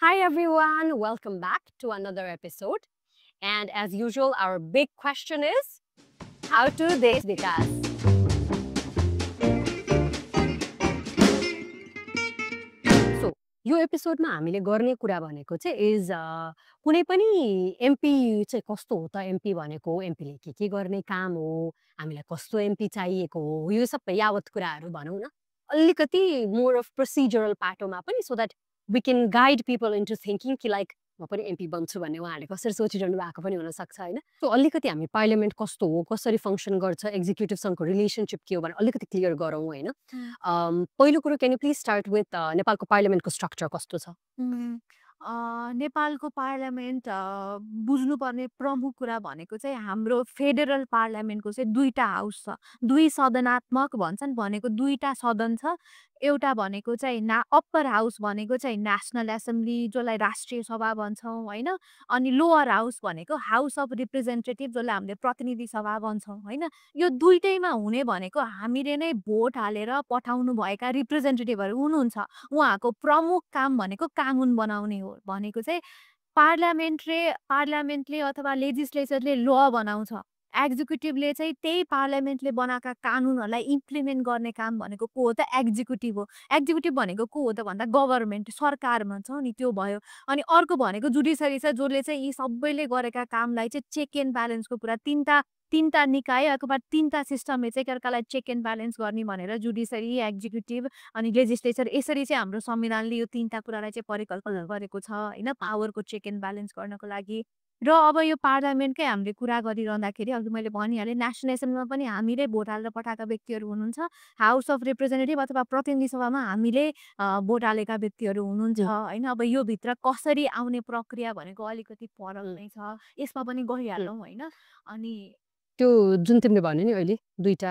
Hi everyone, welcome back to another episode. And as usual, our big question is how to देश विकास. So, यो एपिसोडमा हामीले गर्ने कुरा भनेको चाहिँ इज कुनै पनि एमपी चाहिँ कस्तो हो त एमपी भनेको एमपीले के गर्ने काम हो हामीलाई कस्तो एमपी चाहिएको हो यो सबै यावत कुराहरू भनौँ न अलिकति मोर अफ प्रोसिजरल पाटोमा पनि so that we can guide people into thinking कि लाइक म पनि एमपी बन्छु भन्ने उहाँहरूले कसरी सोचिरहनु भएको पनि हुनसक्छ होइन सो अलिकति हामी पार्लियामेन्ट कस्तो हो कसरी फङ्सन गर्छ एक्जिक्युटिभसँगको रिलेसनसिप के हो भनेर अलिकति क्लियर गरौँ होइन पहिलो कुरो can you please start with नेपालको पार्लियामेन्टको स्ट्रक्चर कस्तो छ नेपालको पार्लियामेन्ट बुझ्नुपर्ने प्रमुख कुरा भनेको चाहिँ हाम्रो फेडरल पार्लियामेन्टको चाहिँ 2टा हाउस छ। 2 सदनात्मक भन्छन् भनेको 2टा सदन छ। एउटा भनेको चाहिँ अप्पर हाउस भनेको चाहिँ नेसनल एसेम्ब्ली जसलाई राष्ट्रिय सभा भन्छौँ होइन? अनि लोवर हाउस भनेको हाउस अफ रिप्रेजेन्टेटिभ जसलाई हामीले प्रतिनिधि सभा भन्छौँ होइन? यो दुइटैमा हुने भनेको हामीले नै भोट हालेर पठाउनु भएका रिप्रेजेन्टेटिभहरू हुनुहुन्छ। उहाँको प्रमुख काम भनेको कानुन बनाउने हो भनेको चाहिँ पार्लियामेन्टले अथवा लेजिस्लेचरले ल बनाउँछ। एक्जिक्युटिभले चाहिँ त्यही पार्लियामेन्टले बनाएका कानुनहरूलाई इम्प्लिमेन्ट गर्ने काम भनेको को हो त एक्जिक्युटिभ हो। एक्जिक्युटिभ भनेको को हो त भन्दा गभर्मेन्ट सरकार भन्छौँ नि त्यो भयो। अनि अर्को भनेको जुडिसरी छ जसले चाहिँ यी सबैले गरेका कामलाई चाहिँ चेक एन्ड ब्यालेन्सको कुरा तिनवटा तिनवटा निकाय अथवा तिनवटा सिस्टमले चाहिँ एकअर्कालाई चेक एन्ड ब्यालेन्स गर्ने भनेर जुडिसरी एक्जिक्युटिभ अनि लेजिस्लेचर यसरी चाहिँ हाम्रो संविधानले यो तिनवटा कुरालाई चाहिँ परिकल्पना गरेको छ होइन पावरको चेक एन्ड ब्यालेन्स गर्नको लागि र अब यो पार्लियामेन्टकै हामीले कुरा गरिरहँदाखेरि अघि मैले भनिहालेँ नेसनल एसेम्ब्लीमा पनि हामीले भोट हालेर पठाएका व्यक्तिहरू हुनुहुन्छ हाउस अफ रिप्रेजेन्टेटिभ अथवा प्रतिनिधि सभामा हामीले भोट हालेका व्यक्तिहरू हुनुहुन्छ होइन अब यो भित्र कसरी आउने प्रक्रिया भनेको अलिकति फरक नै छ यसमा पनि गइहालौँ होइन अनि त्यो जुन तिमीले भन्यो नि अहिले दुईटा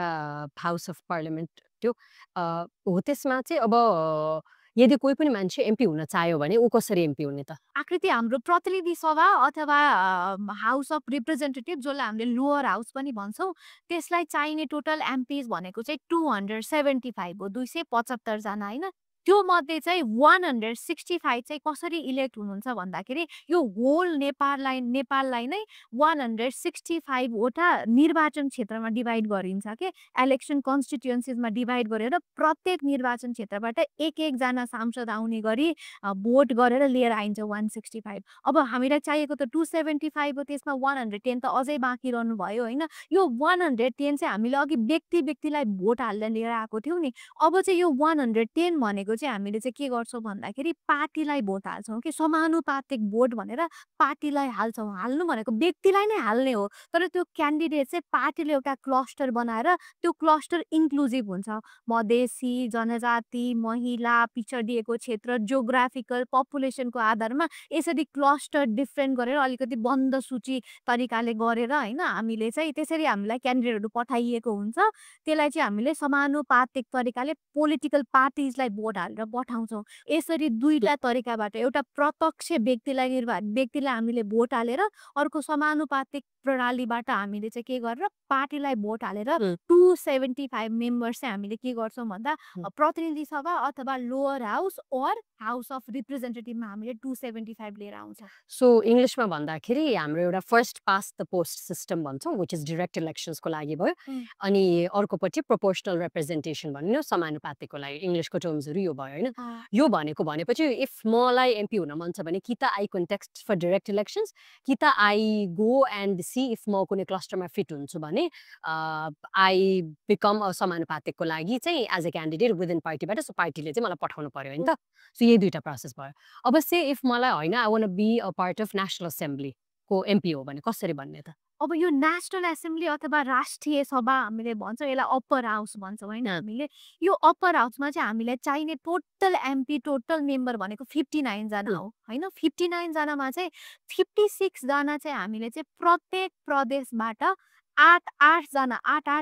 हाउस अफ पार्लियामेन्ट त्यो हो त्यसमा चाहिँ अब यदि कोही पनि मान्छे एमपी हुन चाह्यो भने ऊ कसरी एमपी हुने त आकृति हाम्रो प्रतिनिधि सभा अथवा हाउस अफ रिप्रेजेन्टेटिभ जसलाई हामीले लोवर हाउस पनि भन्छौँ त्यसलाई चाहिने टोटल एमपिज भनेको चाहिँ 275 हो 275 जना होइन त्यो मध्ये चाहिँ 165 चाहिँ कसरी इलेक्ट हुनुहुन्छ भन्दाखेरि यो होल नेपाललाई नै 165 वटा निर्वाचन क्षेत्रमा डिभाइड गरिन्छ के इलेक्सन कन्स्टिट्युएन्सिजमा डिभाइड गरेर प्रत्येक निर्वाचन क्षेत्रबाट एक एकजना सांसद आउने गरी भोट गरेर लिएर आइन्छ 165 अब हामीलाई चाहिएको त 275 हो त्यसमा 110 त अझै बाँकी रहनु भयो होइन यो 110 चाहिँ हामीले अघि व्यक्तिलाई भोट हाल्दा लिएर आएको थियौँ नि अब चाहिँ यो 110 भनेको चाहिँ हामीले चाहिँ के गर्छौँ भन्दाखेरि पार्टीलाई भोट हाल्छौँ कि समानुपातिक भोट भनेर पार्टीलाई हाल्छौँ हाल्नु भनेको व्यक्तिलाई नै हाल्ने हो तर त्यो क्यान्डिडेट चाहिँ पार्टीले एउटा क्लस्टर बनाएर त्यो क्लस्टर इन्क्लुजिभ हुन्छ मधेसी जनजाति महिला पिछडिएको क्षेत्र जियोग्राफिकल पपुलेसनको आधारमा यसरी क्लस्टर डिफ्रेन्ट गरेर अलिकति बन्द सूची तरिकाले गरेर होइन हामीले चाहिँ त्यसरी हामीलाई क्यान्डिडेटहरू पठाइएको हुन्छ त्यसलाई चाहिँ हामीले समानुपातिक तरिकाले पोलिटिकल पार्टिजलाई भोट हालेर पठाउँछौँ यसरी दुईटा तरिकाबाट एउटा प्रत्यक्ष व्यक्तिलाई हामीले भोट हालेर अर्को समानुपातिक प्रणालीबाट हामीले चाहिँ के गरेर पार्टीलाई भोट हालेर 275 मेम्बर्स चाहिँ हामीले के गर्छौँ भन्दा प्रतिनिधि सभा अथवा lower house or house of रिप्रेजेन्टेटिभमा हामीले 275 लिएर आउँछ सो इङ्ग्लिसमा भन्दाखेरि हाम्रो एउटा first past the post system भन्छौँ विच इज डिरेक्ट इलेक्सन्सको लागि भयो अनि अर्कोपट्टि प्रोपोर्सनल रिप्रेजेन्टेसन भन्ने समानुपातिकको लागि इङ्ग्लिसको टर्म्सहरू यो भयो होइन यो भनेपछि इफ मलाई एमपी हुन मन छ भने कि त I contest for direct elections कि त I go and see if म कुनै क्लस्टरमा फिट हुन्छु भने आई बिकम समानुपातिकको लागि चाहिँ एज अ क्यान्डिडेट विदिन पार्टीबाट सो पार्टीले चाहिँ मलाई पठाउनु पर्यो होइन त सो यही दुईवटा प्रोसेस भयो अब से इफ मलाई होइन I want be a part of national एसेम्ब्लीको एमपी हो भने कसरी भन्ने त अब यो नेसनल एसेम्ब्ली अथवा राष्ट्रिय सभा हामीले भन्छौँ यसलाई अप्पर हाउस भन्छौँ होइन हामीले यो अप्पर हाउसमा चाहिँ हामीलाई चाहिने टोटल एमपी टोटल मेम्बर भनेको 59 जना हो होइन 59 जनामा चाहिँ 56 जना चाहिँ हामीले चाहिँ प्रत्येक प्रदेशबाट आठ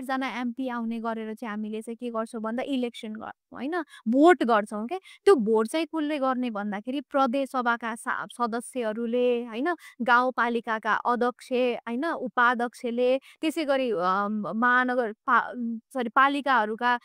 जना एमपी आउने गरेर चाहिँ हामीले चाहिँ के गर्छौँ भन्दा इलेक्सन गर्छौँ होइन भोट गर्छौँ क्या त्यो भोट चाहिँ कसले गर्ने भन्दाखेरि प्रदेश सभाका सदस्यहरूले होइन गाउँपालिकाका अध्यक्ष होइन उपाध्यक्षले त्यसै गरी पालिकाहरूका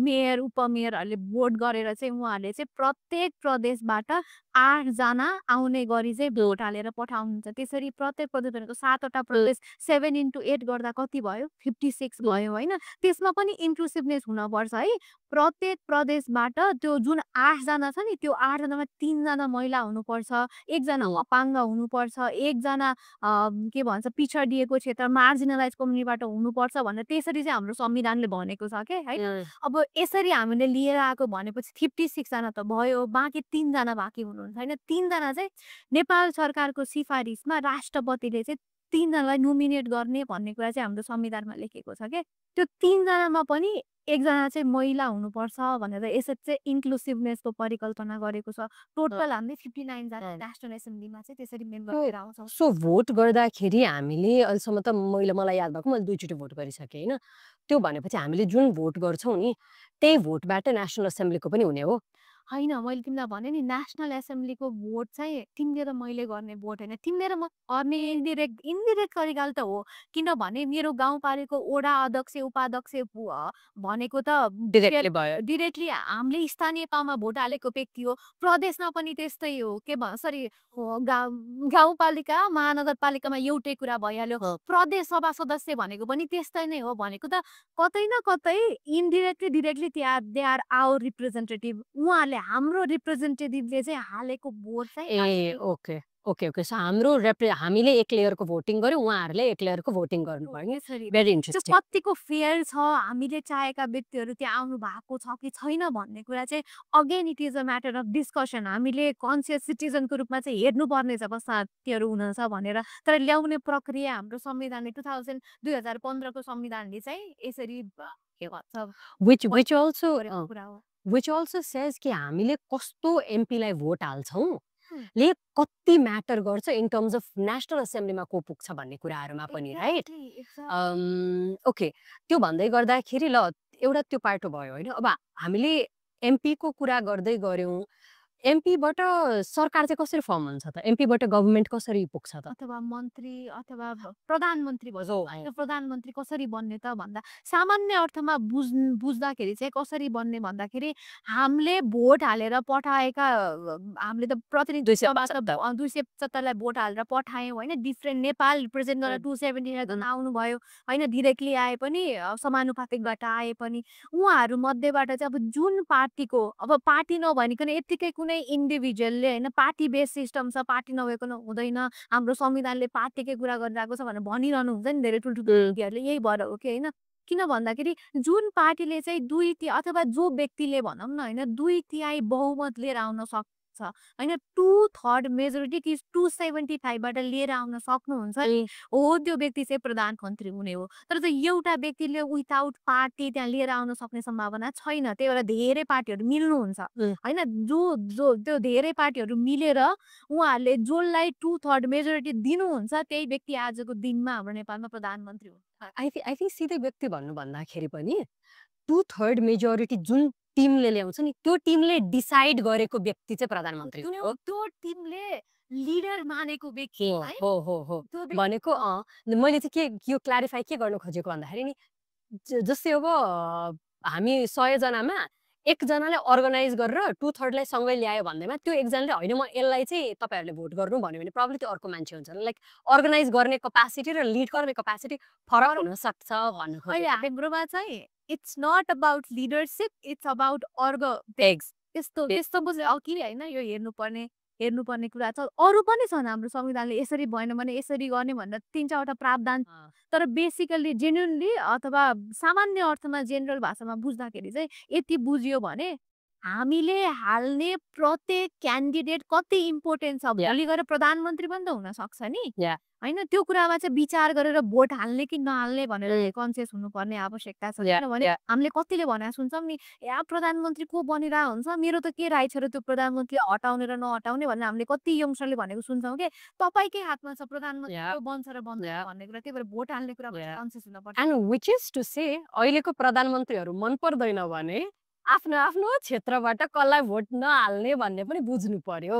मेयर उपमेयरहरूले भोट गरेर चाहिँ उहाँहरूले चाहिँ प्रत्येक प्रदेशबाट 8 जना आउने गरी चाहिँ भोट हालेर पठाउनुहुन्छ। त्यसरी प्रत्येक प्रदेश भनेको 7 वटा प्रदेश 7 into 8 गर्दा कति भयो? 56 भयो होइन? त्यसमा पनि इन्क्लुसिभनेस हुनपर्छ है। प्रत्येक प्रदेशबाट त्यो जुन 8 जना छ नि, त्यो 8 जनामा 3 जना महिला हुनुपर्छ, 1 जना अपाङ्ग हुनुपर्छ, 1 जना के भन्छ पिछडिएको क्षेत्र मार्जिनलाइज कम्युनिटीबाट हुनुपर्छ भनेर त्यसरी चाहिँ हाम्रो संविधानले भनेको छ के है। अब यसरी हामीले लिएर आएको भनेपछि 56 जना त भयो, बाँकी 3 जना बाँकी हुनुहुन्छ होइन। 3 जना चाहिँ नेपाल सरकारको सिफारिसमा राष्ट्रपतिले चाहिँ 3 जनालाई नोमिनेट गर्ने भन्ने कुरा चाहिँ हाम्रो संविधानमा लेखेको छ के। त्यो 3 जनामा पनि 1 जना चाहिँ महिला हुनुपर्छ भनेर यसरी चाहिँ इन्क्लुसिभनेसको परिकल्पना गरेको छ। टोटल हामीले 59 जना नेसनल एसेम्ब्लीमा चाहिँ त्यसरी मेम्बर लिएर आउँछौँ। सो भोट गर्दाखेरि हामीले अहिलेसम्म त मलाई याद भएको मैले 2 चोटि भोट गरिसकेँ होइन। त्यो भनेपछि हामीले जुन भोट गर्छौँ नि त्यही भोटबाट नेसनल एसेम्ब्लीको पनि हुने हो? होइन, मैले तिमीलाई भने नि नेसनल एसेम्ब्लीको भोट चाहिँ तिमीले र मैले गर्ने भोट होइन। तिमीले र म गर्ने इन्डिरेक्ट तरिकाले त हो। किनभने मेरो गाउँपालिकाको वडा अध्यक्ष, उपाध्यक्ष भनेको त डिरेक्टली भयो। डिरेक्टली हामीले स्थानीय तहमा भोट हालेको व्यक्ति हो। प्रदेशमा पनि त्यस्तै हो। के सरी गाउँपालिका महानगरपालिकामा एउटै कुरा भइहाल्यो। प्रदेश सभा सदस्य भनेको पनि त्यस्तै नै हो। भनेको त कतै न कतै indirectly directly they are our representative. उहाँहरूले हाम्रो रिप्रेजेन्टेटिभले चाहिँ हालेको भोट चाहिँ ओके सो हामीले एक लेयरको भोटिङ गर्यो, उहाँहरूले एक लेयरको भोटिङ गर्नुभयो। यसरी भेरी इन्ट्रेस्टिङ। कतिको फेयर छ, हामीले चाहेका व्यक्तिहरू त्यहाँ आउनु भएको छ कि छैन भन्ने कुरा चाहिँ again it is a matter of discussion. हामीले कन्सियस सिटिजनको रूपमा चाहिँ हेर्नुपर्ने छ साथीहरू हुनुहुन्छ भनेर। तर ल्याउने प्रक्रिया हाम्रो संविधानले 2015 को संविधानले चाहिँ यसरी के भन्छ which also says कि हामीले कस्तो एमपीलाई भोट हाल्छौँ ले कति म्याटर गर्छ इन टर्म्स अफ नेसनल एसेम्ब्लीमा को पुग्छ भन्ने कुराहरूमा पनि राइट। ओके, त्यो भन्दै गर्दाखेरि ल एउटा त्यो पाटो भयो होइन। अब हामीले एमपीको कुरा गर्दै गऱ्यौँ, एमपीबाट सरकार चाहिँ कसरी फर्म हुन्छ त? एमपीबाट गभर्मेन्ट कसरी पुग्छ त? अथवा मन्त्री अथवा प्रधानमन्त्री भयो। प्रधानमन्त्री कसरी बन्ने त भन्दा सामान्य अर्थमा बुझ्दाखेरि चाहिँ कसरी बन्ने भन्दाखेरि हामीले भोट हालेर पठाएका हामीले त प्रतिनिधि 275लाई भोट हालेर पाठायौँ होइन। डिफ्रेन्ट नेपाल रिप्रेजेन्ट गरेर 270 आउनुभयो होइन। डिरेक्टली आए पनि समानुपातिकबाट आए पनि उहाँहरू मध्येबाट चाहिँ अब जुन पार्टीको अब पार्टी नभनिकन यत्तिकै कुनै इन्डिभिजुअलले होइन पार्टी बेस सिस्टम छ, पार्टी नभइकन हुँदैन, हाम्रो संविधानले पार्टीकै कुरा गरिरहेको छ भनेर भनिरहनु हुन्छ नि धेरै ठुल्ठुलो व्यक्तिहरूले। यही भएर हो कि होइन। किन भन्दाखेरि जुन पार्टीले चाहिँ 2/3 अथवा जो व्यक्तिले भनौँ न होइन 2/3 बहुमत लिएर आउन सक्छ होइन, 2/3 मेजोरिटी कि 275बाट लिएर आउन सक्नुहुन्छ हो, त्यो व्यक्ति चाहिँ प्रधानमन्त्री हुने हो। तर चाहिँ एउटा व्यक्तिले विदाउट पार्टी त्यहाँ लिएर आउन सक्ने सम्भावना छैन। त्यही भएर धेरै पार्टीहरू मिल्नुहुन्छ होइन। जो त्यो धेरै पार्टीहरू मिलेर उहाँहरूले जसलाई 2/3 मेजोरिटी दिनुहुन्छ त्यही व्यक्ति आजको दिनमा हाम्रो नेपालमा प्रधानमन्त्री हुन्छ। आई थिङ्क सिधै व्यक्ति भन्दाखेरि पनि 2/3 मेजोरिटी जुन टिमले ल्याउँछ नि त्यो टिमले डिसाइड गरेको व्यक्ति चाहिँ प्रधानमन्त्री हो। त्यो टिमले लिडर मानेको व्यक्ति हो भनेको मैले चाहिँ के यो क्ल्यारिफाई के गर्नु खोजेको भन्दाखेरि नि जस्तै अब हामी 100 जनामा एकजनाले अर्गनाइज गरेर 2/3लाई सँगै ल्यायो भन्दैमा त्यो एकजनाले होइन म यसलाई चाहिँ तपाईँहरूले भोट गर्नु भन्यो भने प्रब्लम त्यो अर्को मान्छे हुन्छ। लाइक अर्गनाइज गर्ने क्यापासिटी र लिड गर्ने क्यापासिटी फरक हुन सक्छ भन्नु खोजेको। हाम्रोमा चाहिँ it's not about leadership, it's about त्यस्तो बुझ्यो कि होइन। यो हेर्नुपर्ने कुरा छ। अरू पनि छन् हाम्रो संविधानले यसरी भएन भने यसरी गर्ने भनेर 3-4वटा प्रावधान। तर बेसिकल्ली जेन्युनली अथवा सामान्य अर्थमा जेनरल भाषामा बुझ्दाखेरि चाहिँ यति बुझियो भने हामीले हाल्ने प्रत्येक क्यान्डिडेट कति इम्पोर्टेन्ट छ। भोलि गएर प्रधानमन्त्री पनि त हुन सक्छ नि होइन। त्यो कुरामा चाहिँ विचार गरेर भोट हाल्ने कि नहाल्ने भनेर कन्सियस हुनुपर्ने आवश्यकता छ। किनभने हामीले कतिले भनेको सुन्छौँ नि या प्रधानमन्त्री को बनिरहेको हुन्छ, मेरो त के राय छ र त्यो प्रधानमन्त्री हटाउने र नहटाउने भनेर हामीले कति यङ्स्टरले भनेको सुन्छौँ कि तपाईँकै हातमा छ प्रधानमन्त्री बन्छ र बन्छ भन्ने कुरा। त्यही भएर भोट हाल्ने कुरा कन्सियस हुनुपर्छ। And which is to say अहिलेको प्रधानमन्त्रीहरू मन पर्दैन भने आफ्नो आफ्नो क्षेत्रबाट कसलाई भोट नहाल्ने भन्ने पनि बुझ्नु पर्यो।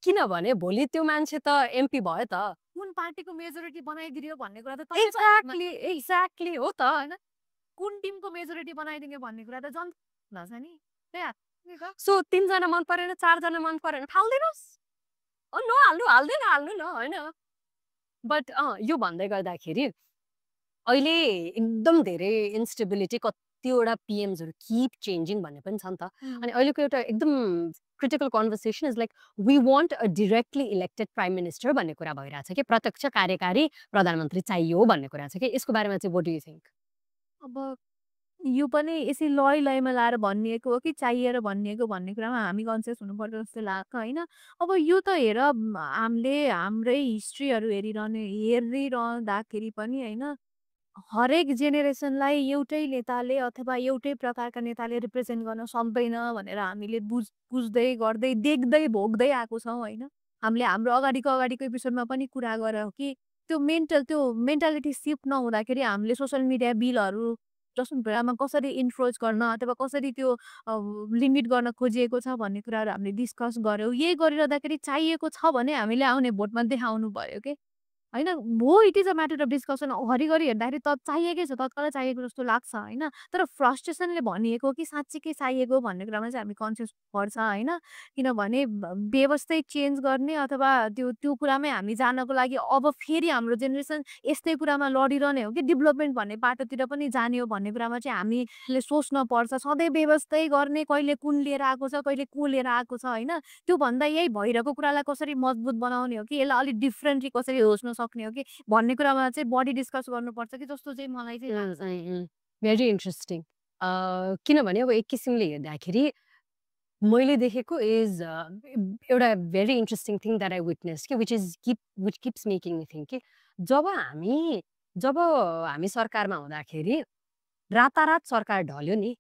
किनभने भोलि त्यो मान्छे त एमपी भयो त कुन पार्टीको मेजोरिटी बनाइदियो भन्ने कुरा त एक्ज्याक्टली हो त होइन। कुन टिमको मेजोरिटी बनाइदिने भन्ने कुरा त जनता छ नि। सो 3 जना मन परेन 4 जना मन परेन फाल्दिनुस् नहाल्नु हाल्नु न होइन बट यो भन्दै गर्दाखेरि अहिले एकदम धेरै इन्स्टेबिलिटी कतिवटा पिएम्सहरू किप चेन्जिङ भन्ने पनि छ नि त अनि अहिलेको एउटा एकदम critical conversation is like we want a directly elected prime minister भन्ने कुरा भइरहेछ कि प्रत्यक्ष कार्यकारी प्रधानमन्त्री चाहियो भन्ने कुरा छ कि यसको बारेमा चाहिँ व्हाट डु यु थिङ्क अब यो पनि यसै लयमा लाएर भनिएको हो कि चाहिएर भनिएको भन्ने कुरामा हामी कन्सियस हुनुपर्छ जस्तो लाग्छ होइन अब यो त हेर हामीले हाम्रै हिस्ट्रीहरू हेरिरहँदाखेरि पनि होइन हरेक जेनेरेसनलाई एउटै नेताले अथवा एउटै प्रकारका नेताले रिप्रेजेन्ट गर्न सक्दैन भनेर हामीले बुझ्दै गर्दै देख्दै भोग्दै आएको छौँ होइन हामीले हाम्रो अगाडिको एपिसोडमा पनि कुरा गऱ्यौँ कि त्यो मेन्टालिटी सिफ्ट नहुँदाखेरि हामीले सोसियल मिडिया बिलहरू जसको बेलामा कसरी इन्फ्लुएन्स गर्न अथवा कसरी त्यो लिमिट गर्न खोजिएको छ भन्ने कुराहरू हामीले डिस्कस गऱ्यौँ यही गरिरहँदाखेरि चाहिएको छ भने हामीले आउने भोटमा देखाउनु भयो कि होइन हो it is a matter of discussion घरिघरि हेर्दाखेरि त चाहिएकै छ तत्कालै चाहिएको जस्तो लाग्छ होइन तर फ्रस्ट्रेसनले भनिएको कि साँच्चीकै चाहिएको भन्ने कुरामा चाहिँ हामी कन्सियस पर्छ होइन किनभने व्यवस्थै चेन्ज गर्ने अथवा त्यो त्यो कुरामै हामी जानको लागि अब फेरि हाम्रो जेनेरेसन यस्तै कुरामा लडिरहने हो कि डेभलपमेन्ट भन्ने बाटोतिर पनि जाने हो भन्ने कुरामा चाहिँ हामीले सोच्न पर्छ सधैँ व्यवस्थै गर्ने कहिले कुन लिएर आएको छ कहिले को लिएर आएको छ होइन त्यो भन्दा यही भइरहेको कुरालाई कसरी मजबुत बनाउने हो कि यसलाई अलिक डिफ्रेन्टली कसरी होस्न सक्ने हो कि भन्ने कुरामा चाहिँ बढी डिस्कस गर्नुपर्छ कि जस्तो चाहिँ मलाई चाहिँ लाग्छ भेरी इन्ट्रेस्टिङ किनभने अब एक किसिमले हेर्दाखेरि मैले देखेको इज एउटा very interesting thing that I witness कि which keeps making me think कि जब हामी सरकारमा हुँदाखेरि रातारात सरकार ढल्यो नि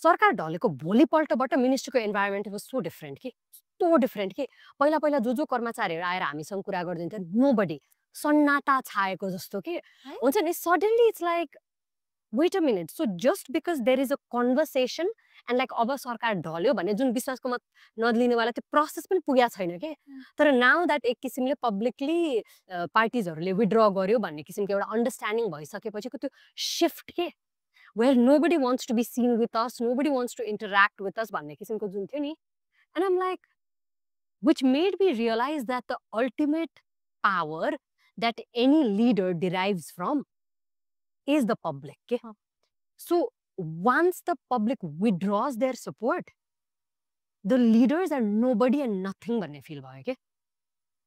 सरकार ढलेको भोलिपल्टबाट मिनिस्ट्रीको इन्भाइरोमेन्ट वाज सो डिफ्रेन्ट कि पहिला पहिला जो कर्मचारीहरू आएर हामीसँग कुरा गरिदिन्थ्यो नो बडी सन्नाटा छाएको जस्तो कि हुन्छ नि suddenly it's like wait a minute so just because there is a conversation and like अब सरकार ढल्यो भने जुन विश्वासको मत नलिनेवाला त्यो प्रोसेस पनि पुगेको छैन कि तर नाउ द्याट एक किसिमले पब्लिकली पार्टिजहरूले विड्र गर्यो भन्ने किसिमको एउटा अन्डरस्ट्यान्डिङ भइसकेपछिको त्यो सिफ्ट के where nobody wants to be seen with us, nobody wants to interact with us भन्ने किसिमको जुन थियो नि and I'm like which made me realize that the ultimate power that any leader derives from is the public के so once the public withdraws their support the leaders are nobody and nothing भन्ने feel भयो के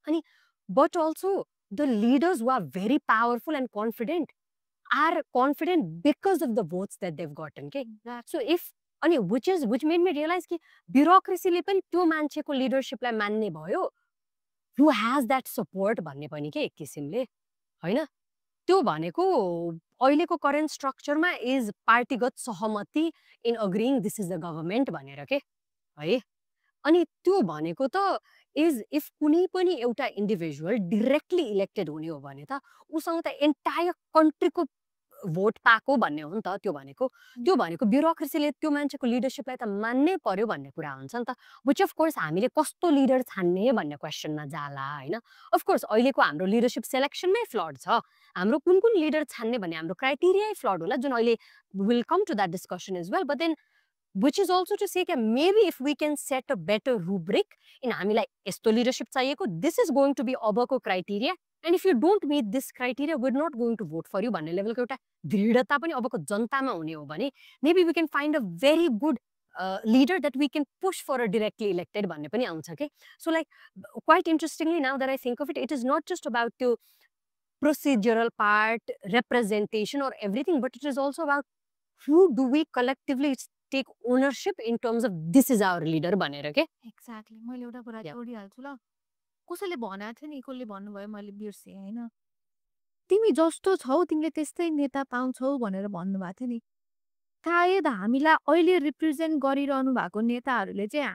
अनि but also the leaders who are very powerful and confident are confident because of the votes that they've gotten okay so if अनि which made me realize कि bureaucracy ले पनि त्यो मान्छेको leadership लाई मान्ने भयो who has that support भन्ने पनि के एक किसिमले हैन त्यो भनेको अहिलेको करेन्ट स्ट्रक्चरमा इज पार्टीगत सहमति in agreeing this is the government भनेर के है अनि त्यो भनेको त इज इफ कुनै पनि एउटा इन्डिभिजुअल डिरेक्टली इलेक्टेड हुने हो भने त उसँग त एन्टायर कन्ट्रीको भोट पाएको भन्ने हो नि त त्यो भनेको ब्युरोक्रेसीले त्यो मान्छेको लिडरसिपलाई त मान्नै पर्यो भन्ने कुरा हुन्छ नि त विच अफ कोर्स हामीले कस्तो लिडर छान्ने भन्ने क्वेसनमा जाला होइन अफकोर्स अहिलेको हाम्रो लिडरसिप सेलेक्सनमै फ्लड छ हाम्रो कुन लिडर छान्ने भन्ने हाम्रो क्राइटेरिया फ्लड होला जुन अहिले will come to that discussion is well but then which is also to say that maybe if we can set a better rubric in हामीलाई यस्तो leadership चाहिएको this is going to be अबको criteria and if you don't meet this criteria we're not going to vote for you भन्ने लेभलको एउटा दृढता पनि अबको जनतामा हुने हो भने maybe we can find a very good leader that we can push for a directly elected भन्ने पनि आउँछ के so like quite interestingly now that I think of it is not just about the procedural part representation or everything but it is also about who do we collectively take ownership in terms of this is our leader भनेर के exactly मैले एउटा कुरा जोडिहाल्छु ल कसैले भनेको थियो नि कसले भन्नुभयो मैले बिर्सेँ होइन तिमी जस्तो छौ तिमीले त्यस्तै नेता पाउँछौ भनेर भन्नुभएको थियो नि सायद हामीलाई अहिले रिप्रेजेन्ट गरिरहनु भएको नेताहरूले चाहिँ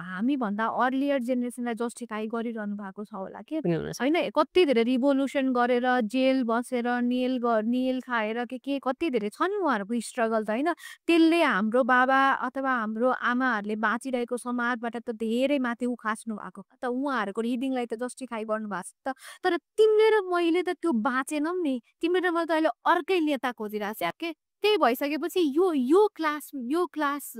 हामीभन्दा अर्लियर जेनेरेसनलाई जस्टिफाई गरिरहनु भएको छ होला के होइन कति धेरै रिभोल्युसन गरेर जेल बसेर निल खाएर के कति धेरै छन् उहाँहरूको स्ट्रगल त होइन त्यसले हाम्रो बाबा अथवा हाम्रो आमाहरूले बाँचिरहेको समाजबाट त धेरै माथि उखास्नु भएको त उहाँहरूको रिडिङलाई त जस्टिफाई गर्नुभएको छ तर तिमीले र मैले त त्यो बाँचेनौँ नि तिमीले र मैले त अहिले अर्कै नेता खोजिरहेको छ के त्यही भइसकेपछि यो क्लास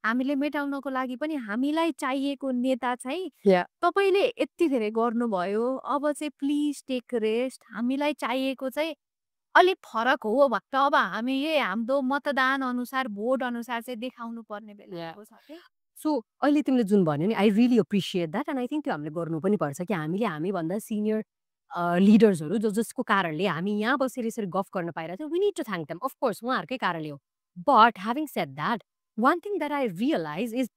हामीले मेटाउनको लागि पनि हामीलाई चाहिएको नेता चाहिँ या तपाईँले यति धेरै गर्नुभयो, अब चाहिँ प्लिज टेक रेस्ट। हामीलाई चाहिएको चाहिँ अलिक फरक हो भक्त अब हामीले हाम्रो मतदान अनुसार, भोट अनुसार चाहिँ देखाउनु पर्ने बेला या आएको छ के। सो अहिले तिमीले जुन भन्यो नि I really appreciate that and I think त्यो हामीले गर्नु पनि पर्छ कि हामीले हामीभन्दा सिनियर लिडर्सहरू जसको कारणले हामी यहाँ बसेर यसरी गफ गर्न पाइरहेको छौँ we need to thank them of course उहाँहरूकै कारणले हो but having said that one thing that I realise is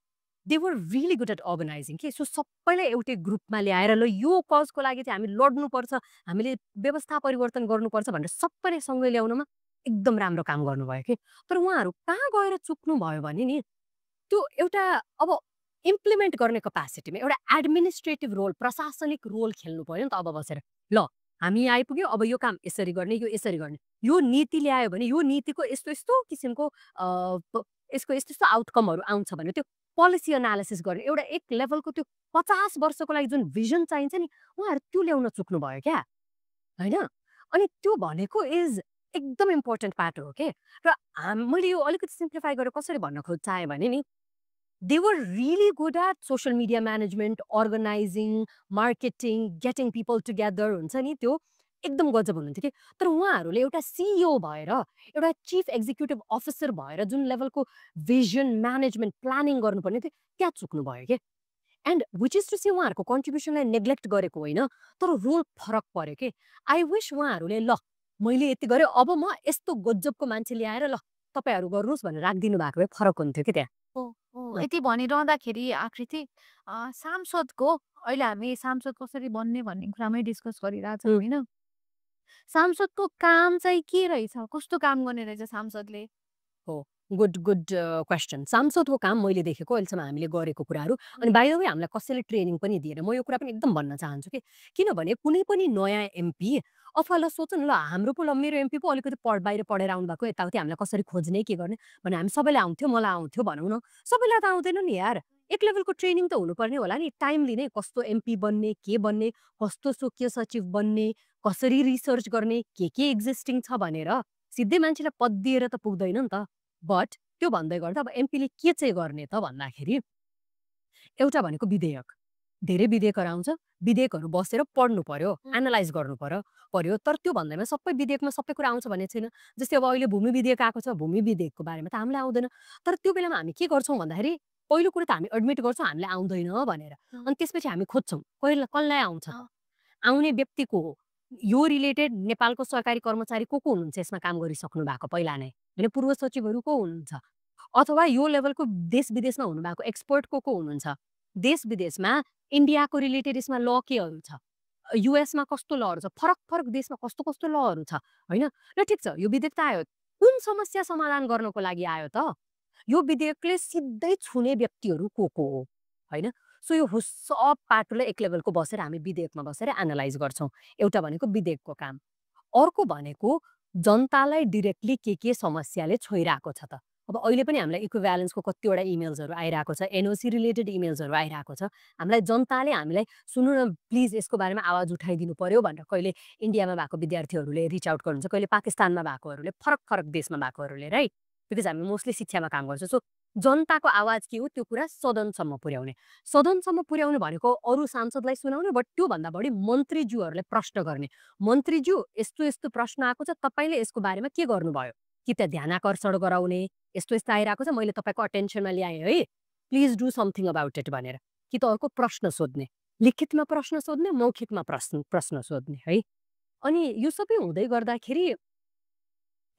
they were really good at organising के सो सबैलाई एउटै ग्रुपमा ल्याएर ल यो कजको लागि चाहिँ हामी लड्नुपर्छ हामीले व्यवस्था परिवर्तन गर्नुपर्छ भनेर सबैलाई सँगै ल्याउनमा एकदम राम्रो काम गर्नुभयो कि तर उहाँहरू कहाँ गएर चुक्नु भयो भने नि त्यो एउटा अब इम्प्लिमेन्ट गर्ने कपेसिटीमा एउटा एडमिनिस्ट्रेटिभ रोल प्रशासनिक रोल खेल्नु पर्यो नि त अब बसेर ल हामी यहाँ आइपुग्यो अब यो काम यसरी गर्ने यो यसरी गर्ने यो नीति ल्यायो भने यो नीतिको यस्तो यस्तो किसिमको यसको यस्तो यस्तो आउटकमहरू आउँछ भने त्यो पोलिसी एनालिसिस गर्ने एउटा एक लेभलको त्यो 50 वर्षको लागि जुन भिजन चाहिन्छ नि उहाँहरू त्यो ल्याउन चुक्नु भयो क्या होइन अनि त्यो भनेको इज एकदम इम्पोर्टेन्ट पार्ट हो के र मैले यो अलिकति सिम्प्लिफाई गरेर कसरी भन्न चाहेँ भने नि they were really good at social media management, organizing, marketing, getting people together हुन्छ नि त्यो एकदम गजब हुनुहुन्थ्यो कि तर उहाँहरूले एउटा सिइओ भएर एउटा चिफ एक्जिक्युटिभ अफिसर भएर जुन लेभलको भिजन म्यानेजमेन्ट प्लानिङ गर्नुपर्ने थियो त्यहाँ चुक्नु भयो कि and which is to see उहाँहरूको कन्ट्रिब्युसनलाई नेग्लेक्ट गरेको होइन तर रोल फरक पर्यो कि आई विस उहाँहरूले ल मैले यति गरेँ अब म यस्तो गजबको मान्छे ल्याएर ल तपाईँहरू गर्नुहोस् भनेर राखिदिनु भएको भए फरक हुन्थ्यो कि त्यहाँ यति भनिरहँदाखेरि आकृति सांसदको अहिले हामी सांसद कसरी बन्ने भन्ने कुरामै डिस्कस गरिरहेछौँ होइन सांसदको काम चाहिँ के रहेछ कस्तो काम गर्ने रहेछ सांसदले हो गुड गुड क्वेसन सांसदको काम मैले देखेको अहिलेसम्म हामीले गरेको कुराहरू अनि बाहिर हामीलाई कसैले ट्रेनिङ पनि दिएर म यो कुरा पनि एकदम भन्न चाहन्छु कि किनभने कुनै पनि नयाँ एमपी अथवा ल सोच न ल हाम्रो पो ल मेरो एमपी पो अलिकति बाहिर पढेर आउनु भएको यताउति हामीलाई कसरी खोज्ने के गर्ने भने हामी सबैले आउँथ्यो मलाई आउँथ्यो भनौँ न सबैलाई त आउँदैन नि यार एक लेभलको ट्रेनिङ त हुनुपर्ने होला नि टाइम लिने कस्तो एमपी बन्ने कस्तो स्वकीय सचिव बन्ने कसरी रिसर्च गर्ने के एक्जिस्टिङ छ भनेर सिधै मान्छेलाई पद दिएर त पुग्दैन नि त बट त्यो भन्दै गर्दा अब एमपीले के चाहिँ गर्ने त भन्दाखेरि एउटा भनेको विधेयक धेरै विधेयकहरू आउँछ विधेयकहरू बसेर पढ्नु पर्यो एनालाइज गर्नु पर्यो तर त्यो भन्दैमा सबै विधेयकमा सबै कुरा आउँछ भन्ने छैन जस्तै अब अहिले भूमि विधेयक आएको छ भूमि विधेयकको बारेमा त हामीलाई आउँदैन तर त्यो बेलामा हामी के गर्छौँ भन्दाखेरि पहिलो कुरो त हामी एडमिट गर्छौँ हामीले आउँदैन भनेर अनि त्यसपछि हामी खोज्छौँ कसलाई आउँछ आउने व्यक्ति को हो यो रिलेटेड नेपालको सरकारी कर्मचारी को हुनुहुन्छ यसमा काम गरिसक्नु भएको पहिला नै होइन पूर्व सचिवहरू को हुनुहुन्छ अथवा यो लेभलको देश विदेशमा हुनुभएको एक्सपर्ट को हुनुहुन्छ देश विदेशमा इन्डियाको रिलेटेड यसमा ल केहरू छ युएसमा कस्तो लहरू छ फरक फरक देशमा कस्तो कस्तो लहरू छ होइन र ठिक छ यो विधेयक त आयो कुन समस्या समाधान गर्नको लागि आयो त यो विधेयकले सिधै छुने व्यक्तिहरू को हो होइन सो यो सब पाटोलाई एक लेभलको बसेर हामी विधेयकमा बसेर एनालाइज गर्छौँ एउटा भनेको विधेयकको काम अर्को भनेको जनतालाई डिरेक्टली के समस्याले छोइरहेको छ त अब अहिले पनि हामीलाई इक्विभ्यालेन्सको कतिवटा इमेल्सहरू आइरहेको छ एनओसी रिलेटेड इमेल्सहरू आइरहेको छ हामीलाई जनताले हामीलाई सुन्नु न प्लिज यसको बारेमा आवाज उठाइदिनु पर्यो भनेर कहिले इन्डियामा भएको विद्यार्थीहरूले रिच आउट गर्नुहुन्छ कहिले पाकिस्तानमा भएकोहरूले फरक फरक देशमा भएकोहरूले राइट बिकज हामी मोस्टली शिक्षामा काम गर्छौँ सो जनताको आवाज के हो त्यो कुरा सदनसम्म पुर्याउने भनेको अरू सांसदलाई सुनाउने बट त्योभन्दा बढी मन्त्रीज्यूहरूलाई प्रश्न गर्ने मन्त्रीज्यू यस्तो यस्तो प्रश्न आएको छ तपाईँले यसको बारेमा के गर्नुभयो कि त ध्यानाकर्षण गराउने यस्तो यस्तो आइरहेको छ मैले तपाईँको अटेन्सनमा ल्याएँ है please do something about it भनेर कि त अर्को प्रश्न सोध्ने लिखितमा प्रश्न सोध्ने मौखिकमा प्रश्न सोध्ने है अनि यो सबै हुँदै गर्दाखेरि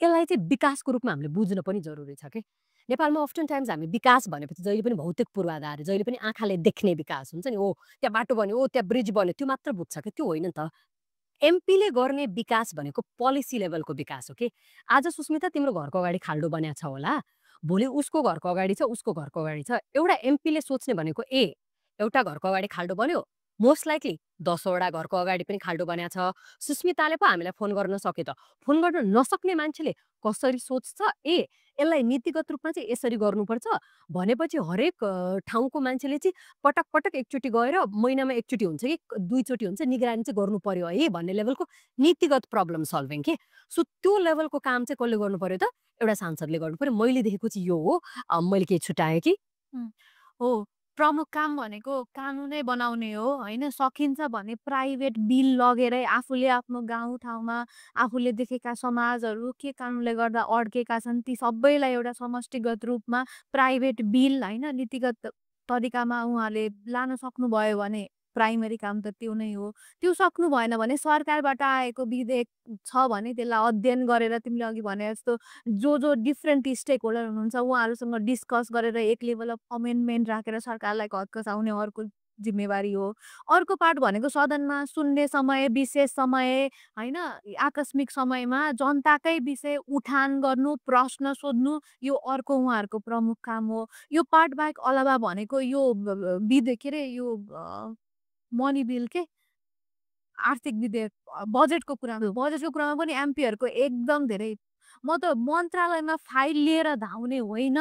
यसलाई चाहिँ विकासको रूपमा हामीले बुझ्न पनि जरुरी छ कि नेपालमा अफ्टन टाइम्स हामी विकास भनेपछि जहिले पनि भौतिक पूर्वाधार जहिले पनि आँखाले देख्ने विकास हुन्छ नि ओ त्यहाँ बाटो बन्यो ओ त्यहाँ ब्रिज बन्यो त्यो मात्र बुझ्छ कि त्यो होइन नि त एमपीले गर्ने विकास भनेको पोलिसी लेभलको विकास हो कि आज सुस्मिता तिम्रो घरको अगाडि खाल्डो बन्या छ होला भोलि उसको घरको अगाडि छ उसको घरको अगाडि छ एउटा एमपीले सोच्ने भनेको एउटा घरको अगाडि खाल्डो बन्यो मोस्ट लाइकली 10वटा घरको अगाडि पनि खाल्डो बन्या छ सुस्मिताले पो हामीलाई फोन गर्न सक्यो त फोन गर्न नसक्ने मान्छेले कसरी सोच्छ यसलाई नीतिगत रूपमा चाहिँ यसरी गर्नुपर्छ भनेपछि हरेक ठाउँको मान्छेले चाहिँ पटक पटक एकचोटि गएर महिनामा एकचोटि हुन्छ कि दुईचोटि हुन्छ निगरानी चाहिँ गर्नु पर्यो है भन्ने लेभलको नीतिगत प्रब्लम सल्भिङ के। सो त्यो लेभलको काम चाहिँ कसले गर्नु पर्यो त? एउटा सांसदले गर्नु पर्यो। मैले देखेको चाहिँ यो हो। मैले केही छुट्याएँ कि? हो प्रमुख काम भनेको कानुनै बनाउने हो होइन सकिन्छ भने प्राइभेट बिल लगेरै आफूले आफ्नो गाउँठाउँमा आफूले देखेका समाजहरू के कानुनले गर्दा अड्केका छन् ती सबैलाई एउटा समष्टिगत रूपमा प्राइभेट बिल होइन नीतिगत तरिकामा उहाँले लान सक्नुभयो भने प्राइमेरी काम त त्यो नै हो। त्यो सक्नु भएन भने सरकारबाट आएको विधेयक छ भने त्यसलाई अध्ययन गरेर तिमीले अघि भने जस्तो जो डिफ्रेन्ट स्टेक होल्डर हुनुहुन्छ उहाँहरूसँग डिस्कस गरेर एक लेभल अफ अमेन्डमेन्ट राखेर सरकारलाई घटघटाउने अर्को जिम्मेवारी हो। अर्को पार्ट भनेको सदनमा सुन्ने समय विशेष समय होइन आकस्मिक समयमा जनताकै विषय उठान गर्नु प्रश्न सोध्नु यो अर्को उहाँहरूको प्रमुख काम हो। यो पार्ट बाहेक अलावा भनेको यो विधेयक के अरे यो मनी बिल के आर्थिक विधेयक बजेटको कुरामा पनि एमपीहरूको एकदम धेरै म त मन्त्रालयमा फाइल लिएर धाउने होइन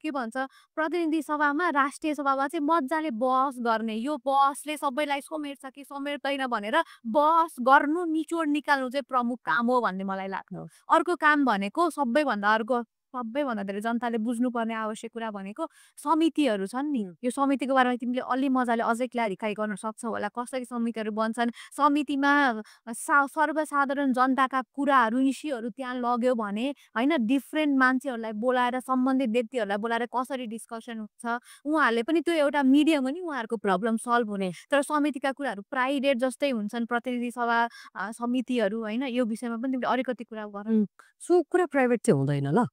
के भन्छ प्रतिनिधि सभामा राष्ट्रिय सभामा चाहिँ मजाले बहस गर्ने यो बहसले सबैलाई समेट्छ कि समेट्दैन भनेर बहस गर्नु निचोड निकाल्नु चाहिँ प्रमुख काम हो भन्ने मलाई लाग्छ। अर्को काम भनेको सबैभन्दा धेरै जनताले बुझ्नुपर्ने आवश्यक कुरा भनेको समितिहरू छन् नि यो समितिको बारेमा तिमीले अलि मजाले अझै क्ल्यारिफाई गर्न सक्छौ होला कसरी समितिहरू बन्छन् समितिमा सर्वसाधारण जनताका कुराहरू इस्युहरू त्यहाँ लग्यो भने होइन डिफ्रेन्ट मान्छेहरूलाई बोलाएर सम्बन्धित व्यक्तिहरूलाई बोलाएर कसरी डिस्कसन हुन्छ उहाँहरूले पनि त्यो एउटा मिडियम हो नि उहाँहरूको प्रब्लम सल्भ हुने तर समितिका कुराहरू प्राइभेट जस्तै हुन्छन् प्रतिनिधि सभा समितिहरू होइन यो विषयमा पनि तिमीले अलिकति कुरा गर। सो कुरा प्राइभेट चाहिँ हुँदैन ल।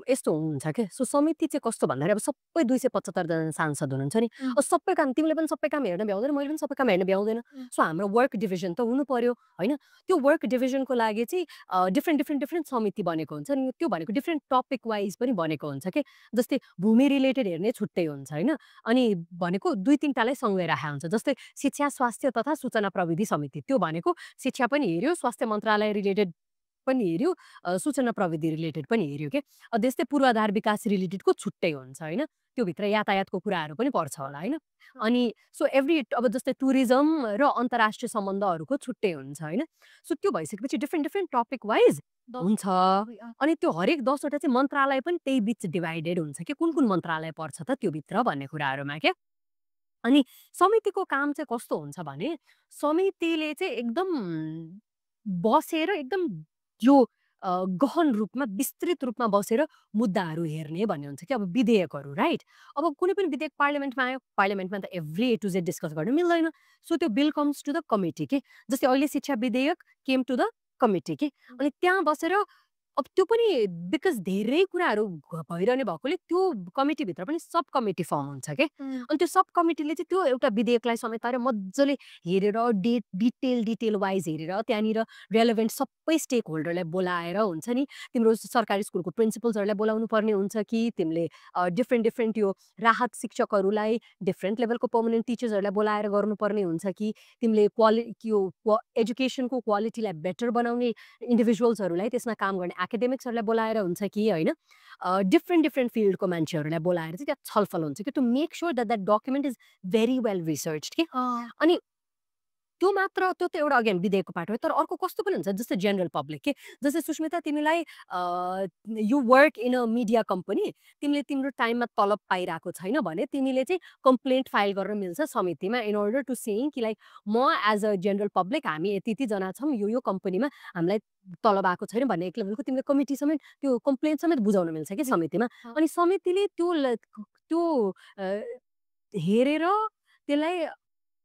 यस्तो हुन्छ क्या। सो समिति चाहिँ कस्तो भन्दाखेरि अब सबै 275 जना सांसद हुनुहुन्छ नि सबै काम तिमीले पनि सबै काम हेर्न भ्याउँदैन मैले पनि सबै काम हेर्न भ्याउँदैन। सो हाम्रो वर्क डिभिजन त हुनु पर्यो होइन। त्यो वर्क डिभिजनको लागि चाहिँ डिफ्रेन्ट समिति बनेको हुन्छ नि त्यो भनेको डिफ्रेन्ट टपिक वाइज पनि बनेको हुन्छ कि जस्तै भूमि रिलेटेड हेर्ने छुट्टै हुन्छ होइन। अनि भनेको 2-3टालाई सँगै राखेको हुन्छ जस्तै शिक्षा स्वास्थ्य तथा सूचना प्रविधि समिति त्यो भनेको शिक्षा पनि हेऱ्यो स्वास्थ्य मन्त्रालय रिलेटेड पनि हेऱ्यो सूचना प्रविधि रिलेटेड पनि हेऱ्यो के। त्यस्तै पूर्वाधार विकास रिलेटेडको छुट्टै हुन्छ होइन। त्योभित्र यातायातको कुराहरू पनि पर्छ होला होइन। अनि सो एभ्री अब जस्तै टुरिज्म र अन्तर्राष्ट्रिय सम्बन्धहरूको छुट्टै हुन्छ होइन। सो त्यो भइसकेपछि डिफ्रेन्ट टपिक वाइज हुन्छ। अनि त्यो हरेक 10वटा चाहिँ मन्त्रालय पनि त्यही बिच डिभाइडेड हुन्छ कि कुन मन्त्रालय पर्छ त त्योभित्र भन्ने कुराहरूमा क्या। अनि समितिको काम चाहिँ कस्तो हुन्छ भने समितिले चाहिँ एकदम बसेर एकदम यो गहन रूपमा विस्तृत रूपमा बसेर मुद्दाहरू हेर्ने भन्ने हुन्छ कि अब विधेयकहरू राइट। अब कुनै पनि विधेयक पार्लियामेन्टमा आयो पार्लियामेन्टमा त every A to Z discuss गर्न मिल्दैन। सो त्यो bill comes to the committee के जस्तै अहिले शिक्षा विधेयक केम टु द कमिटी के। अनि त्यहाँ बसेर अब त्यो पनि बिकज धेरै कुराहरू भइरहने भएकोले त्यो कमिटीभित्र पनि सब कमिटी फर्म हुन्छ के। अनि त्यो सब कमिटीले चाहिँ त्यो एउटा विधेयकलाई समेताएर मजाले हेरेर डिटेल वाइज हेरेर त्यहाँनिर रेलेभेन्ट सबै स्टेक होल्डरलाई बोलाएर हुन्छ नि तिम्रो सरकारी स्कुलको प्रिन्सिपल्सहरूलाई बोलाउनु पर्ने हुन्छ कि तिमीले डिफ्रेन्ट यो राहत शिक्षकहरूलाई डिफ्रेन्ट लेभलको पर्मनेन्ट टिचर्सहरूलाई बोलाएर गर्नुपर्ने हुन्छ कि तिमीले एजुकेसनको क्वालिटीलाई बेटर बनाउने इन्डिभिजुअल्सहरूलाई त्यसमा काम गर्ने एकाडेमिक्सहरूलाई बोलाएर हुन्छ कि होइन डिफ्रेन्ट फिल्डको मान्छेहरूलाई बोलाएर चाहिँ त्यहाँ छलफल हुन्छ कि to make sure that document is very well research के। अनि त्यो त एउटा अगेन विधेयकको पार्ट हो तर अर्को कस्तो पनि हुन्छ जस्तै जेनरल पब्लिक के जस्तै सुस्मिता तिमीलाई you work in a media company तिमीले तिम्रो टाइममा तलब पाइरहेको छैन भने तिमीले चाहिँ कम्प्लेन्ट फाइल गर्न मिल्छ समितिमा इन अर्डर टु सेइङ कि लाइक म एज अ जेनरल पब्लिक हामी यतिजना छौँ यो कम्पनीमा हामीलाई तलब आएको छैन भन्ने एक लेभलको तिमीले कमिटी समेत त्यो कम्प्लेन्ट समेत बुझाउन मिल्छ कि समितिमा। अनि समितिले त्यो हेरेर त्यसलाई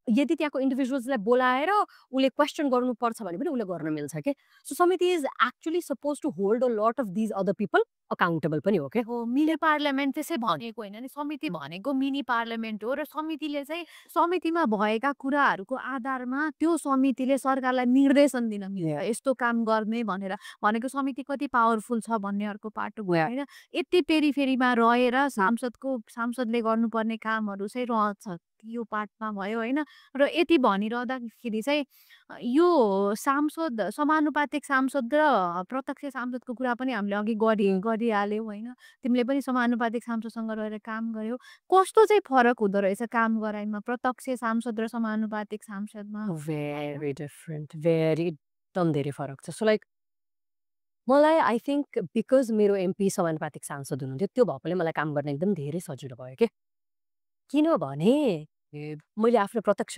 यदि त्यहाँको इन्डिभिजुअल्सलाई बोलाएर उसले क्वेसन गर्नुपर्छ भने पनि उसले गर्न मिल्छ के। सो समिति is actually suppose to hold a lot of these other people accountable पनि हो क्या। हो मिनी पार्लियामेन्ट त्यसै भनेको होइन नि समिति भनेको मिनी पार्लियामेन्ट हो र समितिले चाहिँ समितिमा भएका कुराहरूको आधारमा त्यो समितिले सरकारलाई निर्देशन दिन मिल्छ यस्तो काम गर्ने भनेर भनेको समिति कति पावरफुल छ भन्ने अर्को पाटो भयो होइन। यति पेरिफेरीमा रहेर सांसदले गर्नुपर्ने कामहरू चाहिँ रहन्छ यो पार्टमा भयो होइन। र यति भनिरहँदाखेरि चाहिँ यो सांसद समानुपातिक सांसद र प्रत्यक्ष सांसदको कुरा पनि हामीले अघि गरिहाल्यौँ होइन। तिमीले पनि समानुपातिक सांसदसँग रहेर काम गर्यौ। कस्तो चाहिँ फरक हुँदो रहेछ काम गराइमा प्रत्यक्ष सांसद र समानुपातिक सांसदमा? भेरी डिफरेन्ट, भेरी एकदम धेरै फरक छ। सो लाइक मलाई आई थिङ्क बिकज मेरो एमपी समानुपातिक सांसद हुनुहुन्थ्यो, त्यो भएकोले मलाई काम गर्न एकदम धेरै सजिलो भयो के। किनभने मैले आफ्नो प्रत्यक्ष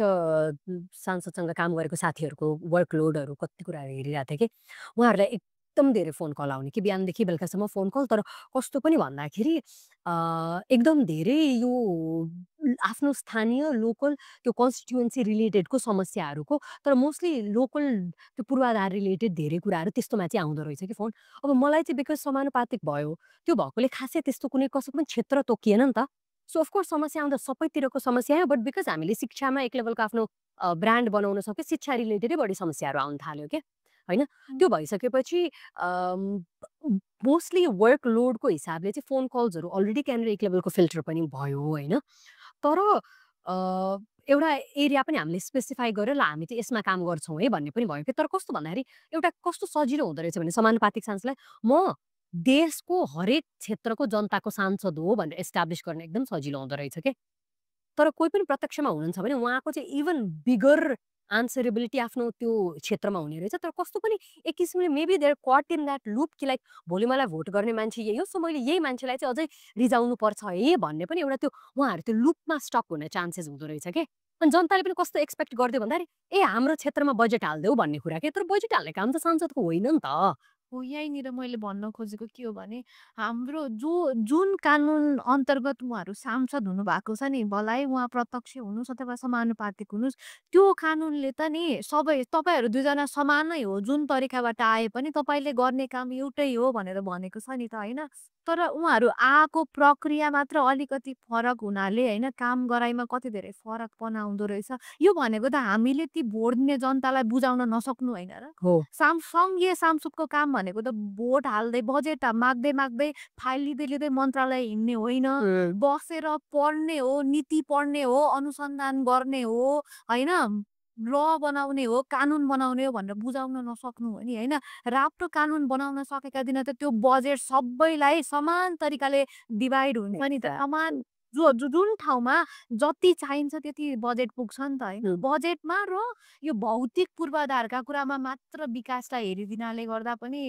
सांसदसँग काम गरेको साथीहरूको वर्कलोडहरू कति कुराहरू हेरिरहेको थिएँ कि उहाँहरूलाई एकदम धेरै फोन कल आउने कि बिहानदेखि बेलुकासम्म फोन कल। तर कस्तो पनि भन्दाखेरि एकदम धेरै यो आफ्नो स्थानीय लोकल त्यो कन्स्टिट्युएन्सी रिलेटेडको समस्याहरूको, तर मोस्टली लोकल त्यो पूर्वाधार रिलेटेड धेरै कुराहरू त्यस्तोमा चाहिँ आउँदो रहेछ कि फोन। अब मलाई चाहिँ बिकज समानुपातिक भयो, त्यो भएकोले खासै त्यस्तो कुनै कसैको पनि क्षेत्र तोकिएन नि त। सो अफकोर्स समस्या आउँदा सबैतिरको समस्या आयो, बट बिकज हामीले शिक्षामा एक लेभलको आफ्नो ब्रान्ड बनाउन सक्यो, शिक्षा रिलेटेडै बढी समस्याहरू आउन थाल्यो क्या होइन। त्यो भइसकेपछि मोस्टली वर्कलोडको हिसाबले चाहिँ फोन कल्सहरू अलरेडी त्यहाँनिर एक लेभलको फिल्टर पनि भयो होइन। तर एउटा एरिया पनि हामीले स्पेसिफाई गरेर ल हामी चाहिँ यसमा काम गर्छौँ है भन्ने पनि भयो कि। तर कस्तो भन्दाखेरि एउटा कस्तो सजिलो हुँदो रहेछ भने समानुपातिक सांसदलाई म देशको हरेक क्षेत्रको जनताको सांसद हो भनेर एस्टाब्लिस गर्न एकदम सजिलो हुँदो रहेछ के। तर कोही पनि प्रत्यक्षमा हुनुहुन्छ भने उहाँको चाहिँ इभन बिगर आन्सरेबिलिटी आफ्नो त्यो क्षेत्रमा हुने रहेछ। तर कस्तो पनि एक किसिमले maybe there cut in that loop कि लाइक भोलि मलाई भोट गर्ने मान्छे यही हो, सो मैले यही मान्छेलाई चाहिँ अझै रिजाउनु पर्छ है भन्ने पनि एउटा त्यो उहाँहरू त्यो लुपमा स्टक हुने चान्सेस हुँदो रहेछ के। अनि जनताले पनि कस्तो एक्सपेक्ट गरिदियो भन्दाखेरि ए हाम्रो क्षेत्रमा बजेट हालिदेऊ भन्ने कुरा के। तर बजेट हाल्ने काम त सांसदको होइन नि त। हो यहीँनिर मैले भन्न खोजेको के हो भने हाम्रो जुन कानुन अन्तर्गत उहाँहरू सांसद हुनुभएको छ नि भलाइ उहाँ प्रत्यक्ष हुनुहोस् अथवा समानुपातिक हुनुहोस् त्यो कानुनले त नि सबै तपाईँहरू दुईजना समानै हो जुन तरिकाबाट आए पनि तपाईँले गर्ने काम एउटै हो भनेर भनेको छ नि त होइन। तर उहाँहरू आएको प्रक्रिया मात्र अलिकति फरक हुनाले होइन काम गराइमा कति धेरै फरक आउँदो रहेछ। यो भनेको त हामीले ती भोट दिने जनतालाई बुझाउन नसक्नु होइन र। हो सङ्घीय सांसदको काम भनेको त भोट हाल्दै बजेट माग्दै माग्दै फाइल लिँदै लिँदै मन्त्रालय हिँड्ने होइन। बसेर पढ्ने हो, नीति पढ्ने हो, अनुसन्धान गर्ने हो होइन, ल बनाउने हो, कानुन बनाउने हो भनेर बुझाउन नसक्नु हो नि होइन। राम्रो कानुन बनाउन सकेका दिन त त्यो बजेट सबैलाई समान तरिकाले डिभाइड हुन्छ नि त। समान जुन ठाउँमा जति चाहिन्छ त्यति बजेट पुग्छ नि त होइन। बजेटमा र यो भौतिक पूर्वाधारका कुरामा मात्र विकासलाई हेरिदिनाले गर्दा पनि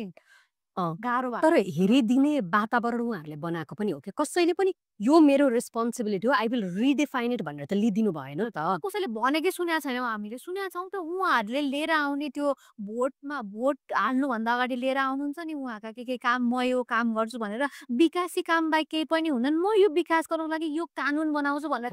गाह्रो भएको तर हेरिदिने वातावरण उहाँहरूले बनाएको पनि हो कि कसैले पनि यो मेरो रेस्पोन्सिबिलिटी हो आई विल रिडिफाइन इट भनेर त लिइदिनु भएन नि त। कसैले भनेकै सुनेको छैनौँ हामीले। सुनेका छौँ त उहाँहरूले लिएर आउने त्यो भोट हाल्नुभन्दा अगाडि लिएर आउनुहुन्छ नि उहाँका के काम म यो काम गर्छु भनेर विकासी काम बाहेक केही पनि हुँदैन। म यो विकास गर्नको लागि यो कानुन बनाउँछु भनेर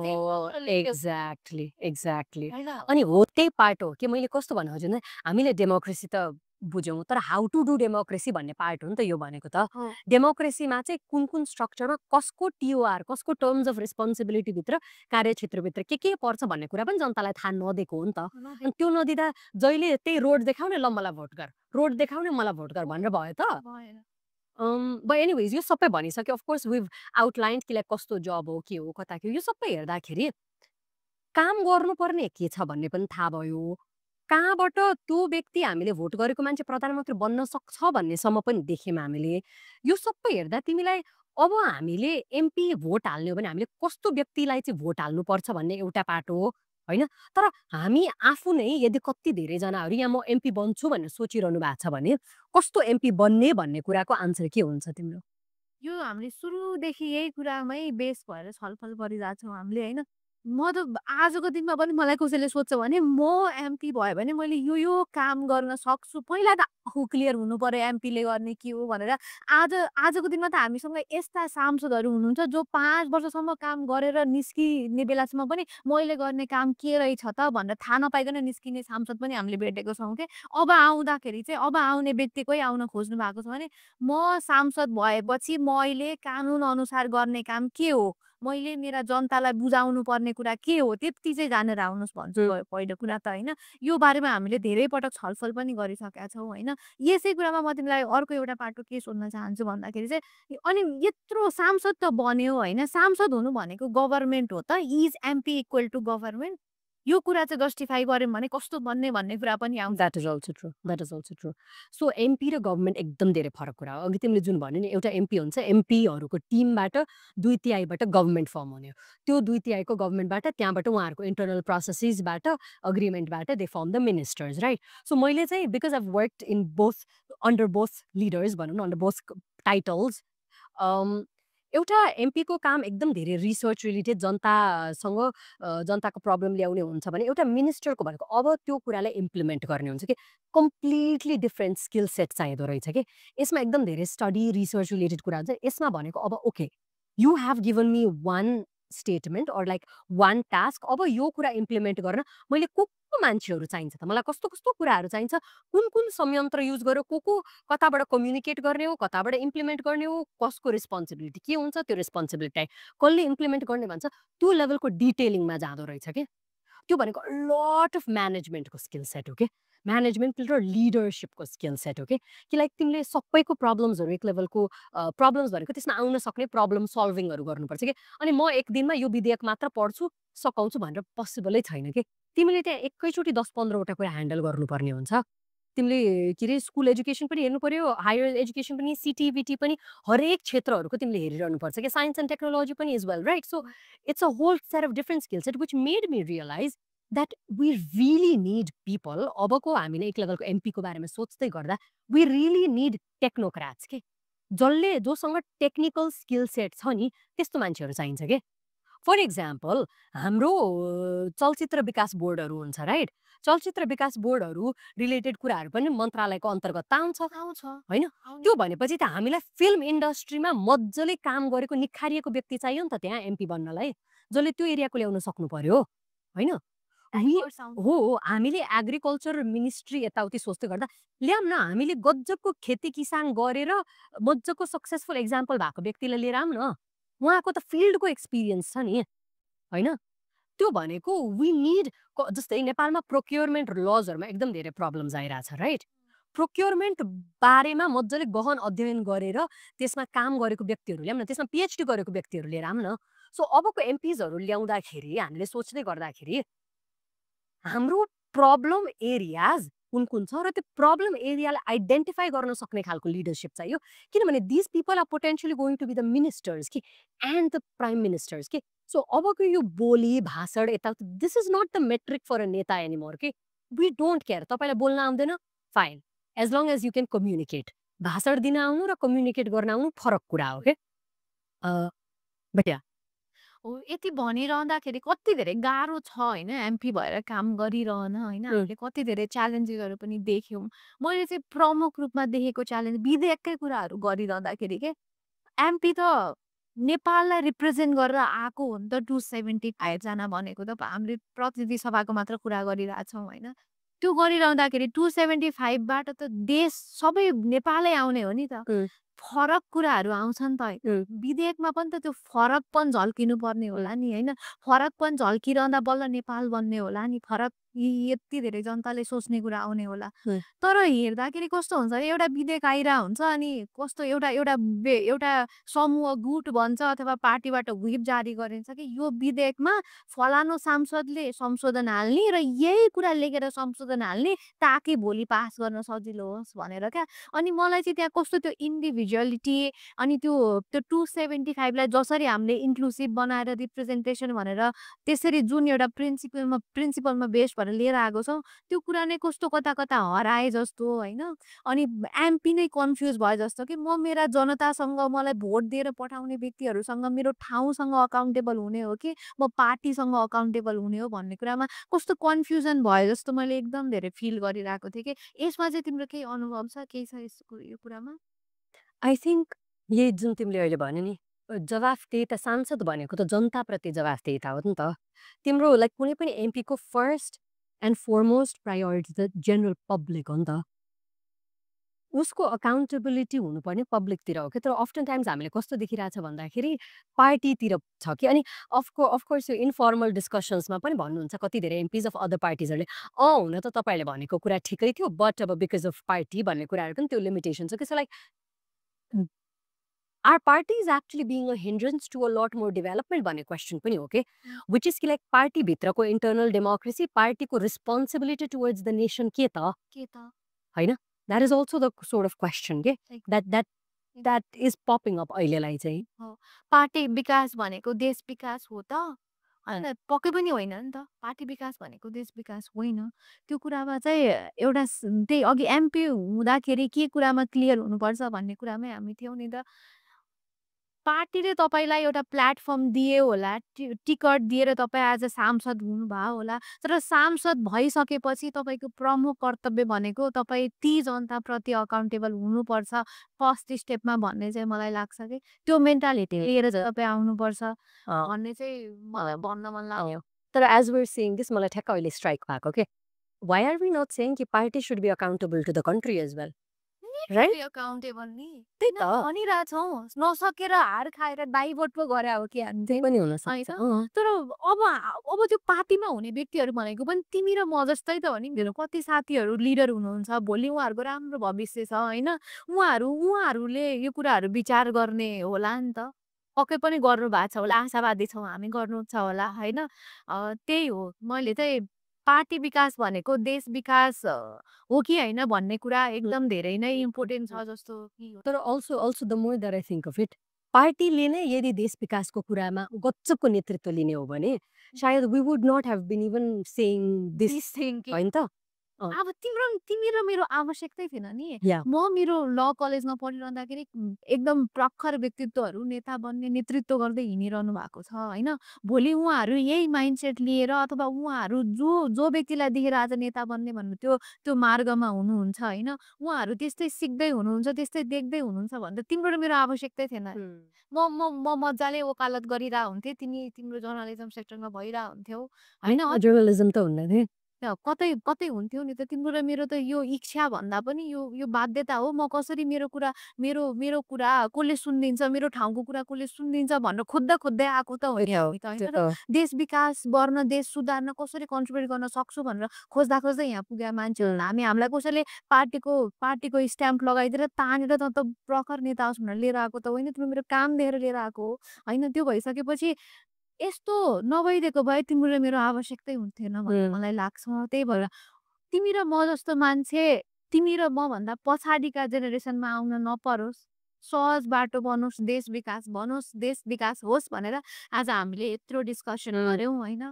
एक्ज्याक्टली एक्ज्याक्टली। होइन। अनि हो त्यही पार्ट हो कि मैले कस्तो भन्नु खोजेँ भने हामीले डेमोक्रेसी त बुझ्यौँ, तर हाउ टु डु डेमोक्रेसी भन्ने पार्ट हो नि त यो भनेको त। डेमोक्रेसीमा चाहिँ कुन कुन स्ट्रक्चरमा कसको टिओआर कसको टर्म्स अफ रेस्पोन्सिबिलिटीभित्र कार्यक्षेत्रभित्र के पर्छ भन्ने कुरा पनि जनतालाई थाहा नदिएको हो नि त। अनि त्यो नदिँदा जहिले त्यही रोड देखाउने ल मलाई भोट गर, रोड देखाउने मलाई भोट गर भनेर भयो त। बट एनिवेज यो सबै भनिसक्यो। अफकोर्स विभ आउटलाइन्ड कि लाइक कस्तो जब हो के हो कता के हो, यो सबै हेर्दाखेरि काम गर्नुपर्ने के छ भन्ने पनि थाहा भयो। कहाँबाट त्यो व्यक्ति हामीले भोट गरेको मान्छे प्रधानमन्त्री बन्न सक्छ भन्नेसम्म पनि देख्यौँ हामीले। यो सबै हेर्दा तिमीलाई अब हामीले एमपी भोट हाल्ने हो भने हामीले कस्तो व्यक्तिलाई चाहिँ भोट हाल्नुपर्छ भन्ने एउटा पाटो हो होइन। तर हामी आफू नै यदि कति धेरैजनाहरू यहाँ म एमपी बन्छु भनेर सोचिरहनु भएको छ भने कस्तो एमपी बन्ने भन्ने कुराको आन्सर के हुन्छ तिम्रो? यो हामीले सुरुदेखि यही कुरामै बेस भएर छलफल गरिरहेको छौँ हामीले होइन। म त आजको दिनमा पनि मलाई कसैले सोध्छ भने म एमपी भयो भने मैले यो काम गर्न सक्छु। पहिला त आफू क्लियर हुनु पर्यो एमपीले गर्ने के हो भनेर। आजको दिनमा त हामीसँग यस्ता सांसदहरू हुनुहुन्छ जो 5 वर्षसम्म काम गरेर निस्किने बेलासम्म पनि मैले गर्ने काम के रहेछ त भनेर थाहा नपाइकन निस्किने सांसद पनि हामीले भेटेको छौँ के। अब आउँदाखेरि चाहिँ अब आउने व्यक्ति कोही आउन खोज्नु भएको छ भने म सांसद भएपछि मैले कानुन अनुसार गर्ने काम के हो मैले मेरा जनतालाई बुझाउनु पर्ने कुरा के हो त्यति चाहिँ जानेर आउनुहोस् भन्छु पहिलो कुरा त होइन। यो बारेमा हामीले धेरै पटक छलफल पनि गरिसकेका छौँ होइन। यसै कुरामा म तिमीलाई अर्को एउटा पाटो के सोध्न चाहन्छु भन्दाखेरि चाहिँ अनि यत्रो सांसद त बन्यो होइन, सांसद हुनु भनेको गभर्नमेन्ट हो त? Is MP equal to government? यो कुरा चाहिँ जस्टिफाई गर्यौँ भने कस्तो बन्ने भन्ने कुरा पनि आउँछ। That is also true, that is also true. So MP र गभर्मेन्ट एकदम धेरै फरक कुरा हो। अघि तिमीले जुन भन्यो नि, एउटा एमपी हुन्छ, एमपीहरूको टिमबाट 2/3 गभर्मेन्ट फर्म हुने हो। त्यो 2/3 गभर्मेन्टबाट त्यहाँबाट उहाँहरूको इन्टरनल प्रोसेसेसबाट अग्रिमेन्टबाट they firm the ministers, right? So मैले चाहिँ because I've worked in both, under both leaders भनौँ न, अन्डर बोथ टाइटल्स, एउटा एमपीको काम एकदम धेरै रिसर्च रिलेटेड जनतासँग जनताको प्रब्लम ल्याउने हुन्छ भने एउटा मिनिस्टरको भनेको अब त्यो कुरालाई इम्प्लिमेन्ट गर्ने हुन्छ कि कम्प्लिटली डिफ्रेन्ट स्किल सेट चाहिँदो रहेछ कि यसमा एकदम धेरै स्टडी रिसर्च रिलेटेड कुरा हुन्छ। यसमा भनेको अब okay you have given me one statement or like one task, अब यो कुरा इम्प्लिमेन्ट गर्न मैले को मान्छेहरू चाहिन्छ त, मलाई कस्तो कस्तो कुराहरू चाहिन्छ, कुन कुन संयन्त्र युज गरेर को कताबाट कम्युनिकेट गर्ने हो, कताबाट इम्प्लिमेन्ट गर्ने हो, कसको रेस्पोन्सिबिलिटी के हुन्छ, त्यो रेस्पोन्सिबिलिटी कसले इम्प्लिमेन्ट गर्ने भन्छ, त्यो लेभलको डिटेलिङमा जाँदो रहेछ कि त्यो भनेको लट अफ म्यानेजमेन्टको स्किल सेट हो कि म्यानेजमेन्ट र लिडरसिपको स्किल सेट हो कि लाइक तिमीले सबैको प्रब्लम्सहरू एक लेभलको प्रब्लम्स भनेको त्यसमा आउन सक्ने प्रब्लम सल्भिङहरू गर्नुपर्छ कि अनि म एक दिनमा यो विधेयक मात्र पढ्छु सकाउँछु भनेर पोसिबलै छैन कि तिमीले त्यहाँ एकैचोटि 10-15वटा कुरा ह्यान्डल गर्नुपर्ने हुन्छ। तिमीले के अरे स्कुल एजुकेसन पनि हेर्नु पर्यो, हायर एजुकेसन पनि, सिटिबिटी पनि, हरेक क्षेत्रहरूको तिमीले हेरिरहनुपर्छ कि साइन्स एन्ड टेक्नोलोजी पनि is well, right? So it's a whole set of different skill set which made me realise that we really need people. अबको हामीले एक लेभलको एमपीको बारेमा सोच्दै गर्दा वी रियली निड टेक्नोक्राट्स के जोसँग टेक्निकल स्किल सेट छ नि त्यस्तो मान्छेहरू चाहिन्छ कि फर एक्जाम्पल हाम्रो चलचित्र विकास बोर्डहरू हुन्छ, राइट? चलचित्र विकास बोर्डहरू रिलेटेड कुराहरू पनि मन्त्रालयको अन्तर्गत आउँछ होइन? त्यो भनेपछि त हामीलाई फिल्म इन्डस्ट्रीमा मजाले काम गरेको निखारिएको व्यक्ति चाहियो नि त त्यहाँ एमपी बन्नलाई, जसले त्यो एरियाको ल्याउन सक्नु पर्यो होइन? हो हामीले एग्रिकल्चर मिनिस्ट्री यताउति सोच्दै गर्दा ल्याऊँ न, हामीले गजबको खेती किसान गरेर मजाको सक्सेसफुल एक्जाम्पल भएको व्यक्तिलाई लिएर आऊँ न, उहाँको त फिल्डको एक्सपिरियन्स छ नि होइन? त्यो भनेको वी निड जस्तै नेपालमा प्रोक्योरमेन्ट लजहरूमा एकदम धेरै प्रब्लम्स आइरहेछ, राइट? प्रोक्योरमेन्ट बारेमा मजाले गहन अध्ययन गरेर त्यसमा काम गरेको व्यक्तिहरू ल्याऊँ न, त्यसमा पिएचडी गरेको व्यक्तिहरू लिएर आऊँ न। सो अबको एमपिजहरू ल्याउँदाखेरि हामीले सोच्दै गर्दाखेरि हाम्रो प्रब्लम एरियाज कुन कुन छ र त्यो प्रब्लम एरियालाई आइडेन्टिफाई गर्न सक्ने खालको लिडरसिप चाहियो, किनभने this people are potentially going to be the ministers कि एन्ड द प्राइम मिनिस्टर्स कि सो अबको यो बोली भाषण यताउति this is not the metric for a नेता एनिमोर कि वी डोन्ट केयर तपाईँलाई बोल्न आउँदैन fine as long as you can communicate. भाषण दिन आउनु र कम्युनिकेट गर्न आउनु फरक कुरा हो कि बट हो यति भनिरहँदाखेरि कति धेरै गाह्रो छ होइन एमपी भएर काम गरिरहन होइन हामीले कति धेरै च्यालेन्जेसहरू पनि देख्यौँ। मैले चाहिँ प्रमुख रूपमा देखेको च्यालेन्ज विधेयककै कुराहरू गरिरहँदाखेरि के एमपी त नेपाललाई रिप्रेजेन्ट गरेर आएको हो नि त 275 जना भनेको त हामीले प्रतिनिधि सभाको मात्र कुरा गरिरहेछौँ होइन। त्यो गरिरहँदाखेरि 275बाट त देश सबै नेपालै आउने हो नि त। फरक कुराहरू आउँछन् त विधेयकमा पनि त त्यो फरकपन झल्किनु पर्ने होला नि होइन। फरकपन झल्किरहँदा बल्ल नेपाल बन्ने होला नि। फरक यति धेरै जनताले सोच्ने कुरा आउने होला। तर हेर्दाखेरि कस्तो हुन्छ भने एउटा विधेयक आइरहेको हुन्छ अनि कस्तो एउटा एउटा एउटा समूह गुट भन्छ अथवा पार्टीबाट व्हिप जारी गरिन्छ कि यो विधेयकमा फलानु सांसदले संशोधन हाल्ने र यही कुरा लेखेर संशोधन हाल्ने ताकि भोलि पास गर्न सजिलो होस् भनेर क्या। अनि मलाई चाहिँ त्यहाँ कस्तो त्यो इन्डिभिजुअलिटी अनि त्यो त्यो 275लाई जसरी हामीले इन्क्लुसिभ बनाएर रिप्रेजेन्टेसन भनेर त्यसरी जुन एउटा प्रिन्सिपलमा बेस भएर लिएर आएको छौँ त्यो कुरा नै कस्तो कता कता हराए जस्तो होइन। अनि एमपी नै कन्फ्युज भए जस्तो कि म मेरा जनतासँग मलाई भोट दिएर पठाउने व्यक्तिहरूसँग मेरो ठाउँसँग अकाउन्टेबल हुने हो कि म पार्टीसँग अकाउन्टेबल हुने हो भन्ने कुरामा कस्तो कन्फ्युजन भयो जस्तो मैले एकदम धेरै फिल गरिरहेको थिएँ कि यसमा चाहिँ तिम्रो केही अनुभव छ केही छ यो कुरामा? आई थिङ्क यही जुन तिमीले अहिले भन्यो नि जवाफदेहिता सांसद भनेको त जनताप्रति जवाफदेहिता हो नि त। तिम्रो लाइक कुनै पनि एमपीको फर्स्ट एन्ड फरमोस्ट प्रायोरिटी त जेनरल पब्लिक हो नि त। उसको अकाउन्टेबिलिटी हुनुपर्ने पब्लिकतिर हो क्या तर अफ्टन टाइम्स हामीले कस्तो देखिरहेछ भन्दाखेरि पार्टीतिर छ कि अनि अफकोर्स यो इन्फर्मल डिस्कसन्समा पनि भन्नुहुन्छ कति धेरै एमपिज अफ अदर पार्टिजहरूले हुन त तपाईँहरूले भनेको कुरा ठिकै थियो बट अब बिकज अफ पार्टी भन्ने कुराहरू पनि त्यो लिमिटेसन छ कि like our party is actually being a hindrance to a lot more development भन्ने क्वेसन पनि हो कि विच इज कि लाइक पार्टी भित्रको इन्टरनल डेमोक्रेसी पार्टीको रिस्पोन्सिबिलिटी टुवर्ड्स द नेसन के त होइन that is also the sort of question के द्याट इज पपिङ अप अहिलेलाई चाहिँ पार्टी विकास भनेको देश विकास हो त होइन पक्कै पनि होइन नि त पार्टी विकास भनेको देश विकास होइन त्यो कुरामा चाहिँ एउटा त्यही अघि एमपी हुँदाखेरि के कुरामा क्लियर हुनुपर्छ भन्ने कुरामै हामी थियौँ नि त पार्टीले तपाईँलाई एउटा प्लेटफर्म दियो होला टिकट दिएर तपाईँ आज सांसद हुनुभयो होला तर सांसद भइसकेपछि तपाईँको प्रमुख कर्तव्य भनेको तपाईँ ती जनताप्रति अकाउन्टेबल हुनुपर्छ फर्स्ट स्टेपमा भन्ने चाहिँ मलाई लाग्छ कि त्यो मेन्टालिटी लिएर तपाईँ आउनुपर्छ भन्ने चाहिँ मलाई भन्न मन लाग्यो तर एज वेयर सेइङ दिस मलाई ठ्याक्क अहिले स्ट्राइक भएको के why are we not saying कि party should be accountable to the country as well right accountable नि त्यही त भनिरहेछौँ नसकेर हार खाएर डाइभर्ट पो गरे हो कि हामी चाहिँ पनि हुन है सक्छ त तर अब त्यो पार्टीमा हुने व्यक्तिहरू भनेको पनि तिमी र म जस्तै त हो नि मेरो कति साथीहरू लिडर हुनुहुन्छ भोलि उहाँहरूको राम्रो भविष्य छ होइन उहाँहरूले यो कुराहरू विचार गर्ने होला नि त पक्कै पनि गर्नु भएको छ होला आशावादी छौँ हामी गर्नु छ होला होइन त्यही हो मैले चाहिँ पार्टी विकास भनेको देश विकास हो कि होइन भन्ने कुरा एकदम धेरै नै इम्पोर्टेन्ट छ जस्तो कि तर also the more that I think of it पार्टीले नै यदि देश विकासको कुरामा गच्चको नेतृत्व लिने हो भने सायद we would not have been even saying this होइन त अब तिमी र मेरो आवश्यकतै थिएन नि या म मेरो ल कलेजमा पढिरहँदाखेरि एकदम प्रखर व्यक्तित्वहरू नेता बन्ने नेतृत्व गर्दै हिँडिरहनु भएको छ होइन भोलि उहाँहरू यही माइन्डसेट लिएर अथवा उहाँहरू जो व्यक्तिलाई देखेर आज नेता बन्ने भन्नु त्यो मार्गमा हुनुहुन्छ होइन उहाँहरू त्यस्तै सिक्दै हुनुहुन्छ त्यस्तै देख्दै हुनुहुन्छ भने त तिम्रो र मेरो आवश्यकतै थिएन म मजाले वकालत गरिरह हुन्थेँ तिम्रो जर्नलिजम सेक्टरमा भइरह हुन्थ्यौ होइन जर्नलिजम त हुन्न थिएँ कतै कतै हुन्थ्यो नि त तिम्रो र मेरो त यो इच्छा भन्दा पनि यो बाध्यता हो म कसरी मेरो कुरा कसले सुनिदिन्छ मेरो ठाउँको कुरा कसले सुनिदिन्छ भनेर खोज्दै आएको त होइन र देश विकास गर्न देश सुधार्न कसरी कन्ट्रिब्युट गर्न सक्छु भनेर खोज्दा यहाँ पुगे मान्छे हामीलाई कसैले पार्टीको स्ट्याम्प लगाइदिएर तानेर त प्रखर नेता होस् भनेर लिएर आएको त होइन तिम्रो मेरो काम देखेर लिएर आएको हो होइन त्यो भइसकेपछि यस्तो नभइदिएको भए तिम्रो र मेरो आवश्यकतै हुन्थेन भन्ने मलाई लाग्छ त्यही भएर तिमी र म जस्तो मान्छे तिमी र म भन्दा पछाडिका जेनेरेसनमा आउन नपरोस् सहज बाटो बनोस् देश विकास होस् भनेर आज हामीले यत्रो डिस्कसन गर्यौँ होइन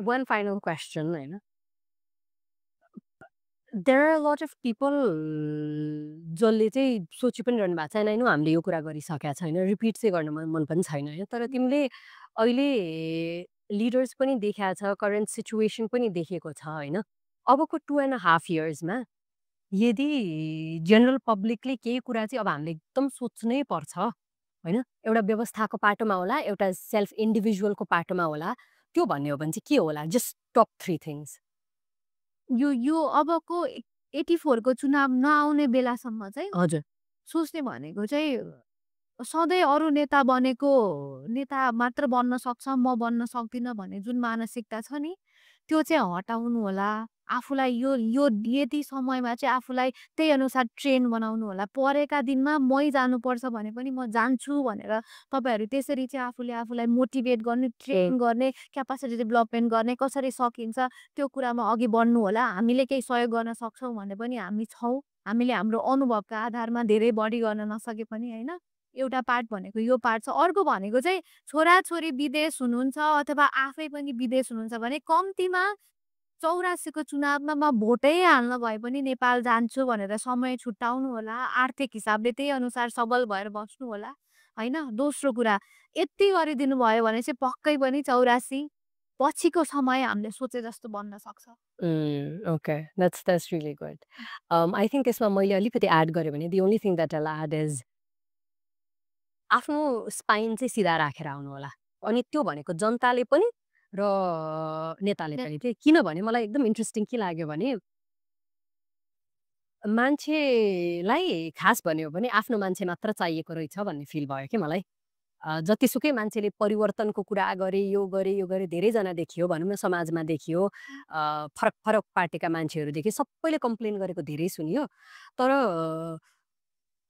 वान फाइनल क्वेसन होइन there are lot of people जसले चाहिँ सोची पनि रहनु भएको छैन होइन हामीले यो कुरा गरिसकेका छैन रिपिट चाहिँ गर्न मन पनि छैन होइन तर तिमीले अहिले लिडर्स पनि देखाएको छ करेन्ट सिचुएसन पनि देखेको छ होइन अबको 2.5 इयर्समा यदि जेनरल पब्लिकले केही कुरा चाहिँ अब हामीले एकदम सोच्नै पर्छ होइन एउटा व्यवस्थाको पाटोमा होला एउटा सेल्फ इन्डिभिजुअलको पाटोमा होला त्यो भन्ने हो भने चाहिँ के होला जस्ट टप 3 थिङ्स यो अबको 84 को चुनाव नआउने बेलासम्म चाहिँ हजुर सोच्ने भनेको चाहिँ सधैँ अरू नेता बनेको नेता मात्र बन्न सक्छ म बन्न सक्दिनँ भन्ने जुन मानसिकता छ नि त्यो चाहिँ हटाउनु होला आफूलाई यो यो यति समयमा चाहिँ आफूलाई त्यही अनुसार ट्रेन बनाउनु होला परेका दिनमा मै जानुपर्छ भने पनि म जान्छु भनेर तपाईँहरू त्यसरी चाहिँ आफूलाई मोटिभेट गर्ने ट्रेन गर्ने क्यापासिटी डेभलपमेन्ट गर्ने कसरी सकिन्छ त्यो कुरामा अघि बढ्नु होला हामीले केही सहयोग गर्न सक्छौँ भने पनि हामी छौँ हामीले हाम्रो अनुभवका आधारमा धेरै बढी गर्न नसके पनि होइन एउटा पार्ट भनेको यो पार्ट छ अर्को भनेको चाहिँ छोराछोरी विदेश हुनुहुन्छ अथवा आफै पनि विदेश हुनुहुन्छ भने कम्तीमा 84 को चुनावमा म भोटै हाल्न भए पनि नेपाल जान्छु भनेर समय छुट्याउनु होला आर्थिक हिसाबले त्यही अनुसार सबल भएर बस्नु होला होइन दोस्रो कुरा यति गरिदिनु भयो भने चाहिँ पक्कै पनि 84 पछिको समय हामीले सोचे जस्तो बन्न सक्छ okay that's really good I think त्यसमा मैले अलिकति एड गरेँ भने the only thing that I add is आफ्नो स्पाइन चाहिँ सिधा राखेर आउनु होला अनि त्यो भनेको जनताले पनि र नेताले पनि चाहिँ किनभने मलाई एकदम इन्ट्रेस्टिङ के लाग्यो भने मान्छेलाई खास भन्यो भने आफ्नो मान्छे मात्र चाहिएको रहेछ भन्ने फिल भयो कि मलाई। जतिसुकै मान्छेले परिवर्तनको कुरा गरे, यो गरे, यो गरे, धेरैजना देखियो भनौँ न समाजमा देखियो, फरक फरक पार्टीका मान्छेहरू देखे, सबैले कम्प्लेन गरेको धेरै सुनियो। तर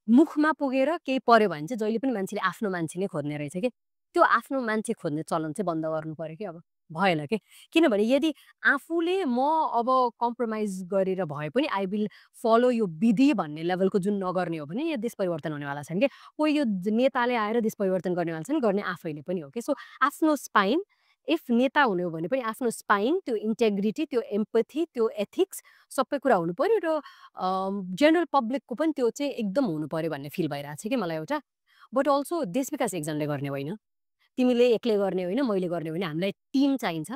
मुखमा पुगेर केही पर्यो भने चाहिँ जहिले पनि मान्छेले आफ्नो मान्छे नै खोज्ने रहेछ के। त्यो आफ्नो मान्छे खोज्ने चलन चाहिँ बन्द गर्नु पर्यो कि अब। भएन के। किनभने यदि आफूले म अब कम्प्रोमाइज गरेर भए पनि आई विल फलो यो विधि भन्ने लेभलको जुन नगर्ने हो भने यो देश परिवर्तन हुनेवाला छैन के। कोही यो नेताले आएर देश परिवर्तन गर्नेवाला छैन, गर्ने आफैले पनि हो के। सो आफ्नो स्पाइन, इफ नेता हुने हो भने पनि आफ्नो स्पाइन, त्यो इन्टेग्रिटी, त्यो एम्पथी, त्यो एथिक्स सबै कुरा हुनु पर्यो र जेनरल पब्लिकको पनि त्यो चाहिँ एकदम हुनु पर्यो भन्ने फिल भइरहेको छ कि मलाई एउटा। बट अल्सो देश विकास एकजनाले गर्ने होइन, तिमीले एक्लै गर्ने होइन, मैले गर्ने होइन, हामीलाई टिम चाहिन्छ।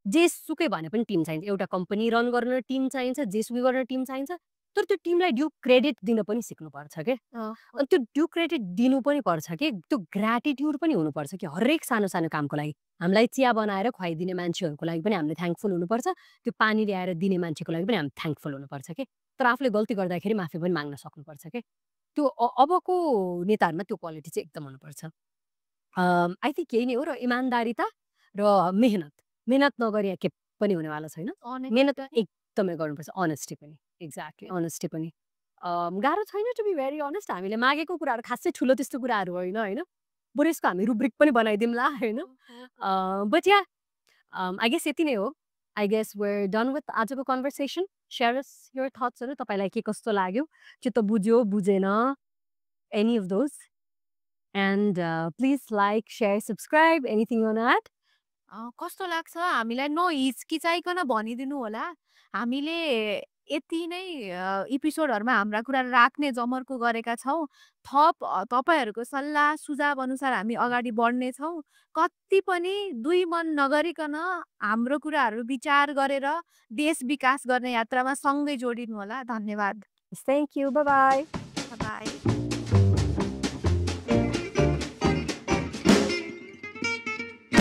जेसुकै भने पनि टिम चाहिन्छ। एउटा कम्पनी रन गर्न टिम चाहिन्छ, जेसुकै गर्न टिम चाहिन्छ। तर त्यो टिमलाई ड्यू क्रेडिट दिन पनि सिक्नुपर्छ के। अनि त्यो ड्यू क्रेडिट दिनु पनि पर्छ कि, त्यो ग्र्याटिट्युड पनि हुनुपर्छ कि हरेक सानो सानो कामको लागि। हामीलाई चिया बनाएर खुवाइदिने मान्छेहरूको लागि पनि हामीले थ्याङ्कफुल हुनुपर्छ, त्यो पानी ल्याएर दिने मान्छेको लागि पनि हामी थ्याङ्कफुल हुनुपर्छ के। तर आफूले गल्ती गर्दाखेरि माफी पनि माग्न सक्नुपर्छ के। त्यो अबको नेताहरूमा त्यो क्वालिटी चाहिँ एकदम हुनुपर्छ। आई थिङ्क यही नै हो। र इमान्दारिता र मेहनत, मेहनत नगरे के पनि हुनेवाला छैन। मेहनत एकदमै गर्नुपर्छ, अनेस्टी पनि। एक्ज्याक्टली, अनेस्टी पनि। गाह्रो छैन टु बी भेरी अनेस्ट। हामीले मागेको कुराहरू खासै ठुलो त्यस्तो कुराहरू होइन होइन। बरु यसको हामी रुब्रिक पनि बनाइदिउँला होइन। बट या आई गेस यति नै हो। I guess we're done with आजको कन्भर्सेसन। सेयर अस योर थट्सहरू, तपाईँलाई के कस्तो लाग्यो, चित्त बुझ्यो बुझेन, any of those. And please like, share, subscribe, anything you want to add? कस्तो लाग्छ हामीलाई नहिचकिचाइकन भनिदिनु होला। हामीले यति नै एपिसोडहरूमा हाम्रा कुरा राख्ने जमर्को गरेका छौँ। थप तपाईँहरूको सल्लाह सुझाव अनुसार हामी अगाडि बढ्नेछौँ। कति पनि दुई मन नगरिकन हाम्रो कुराहरू विचार गरेर देश विकास गर्ने यात्रामा सँगै जोडिनु होला। धन्यवाद। Thank you, by by. By.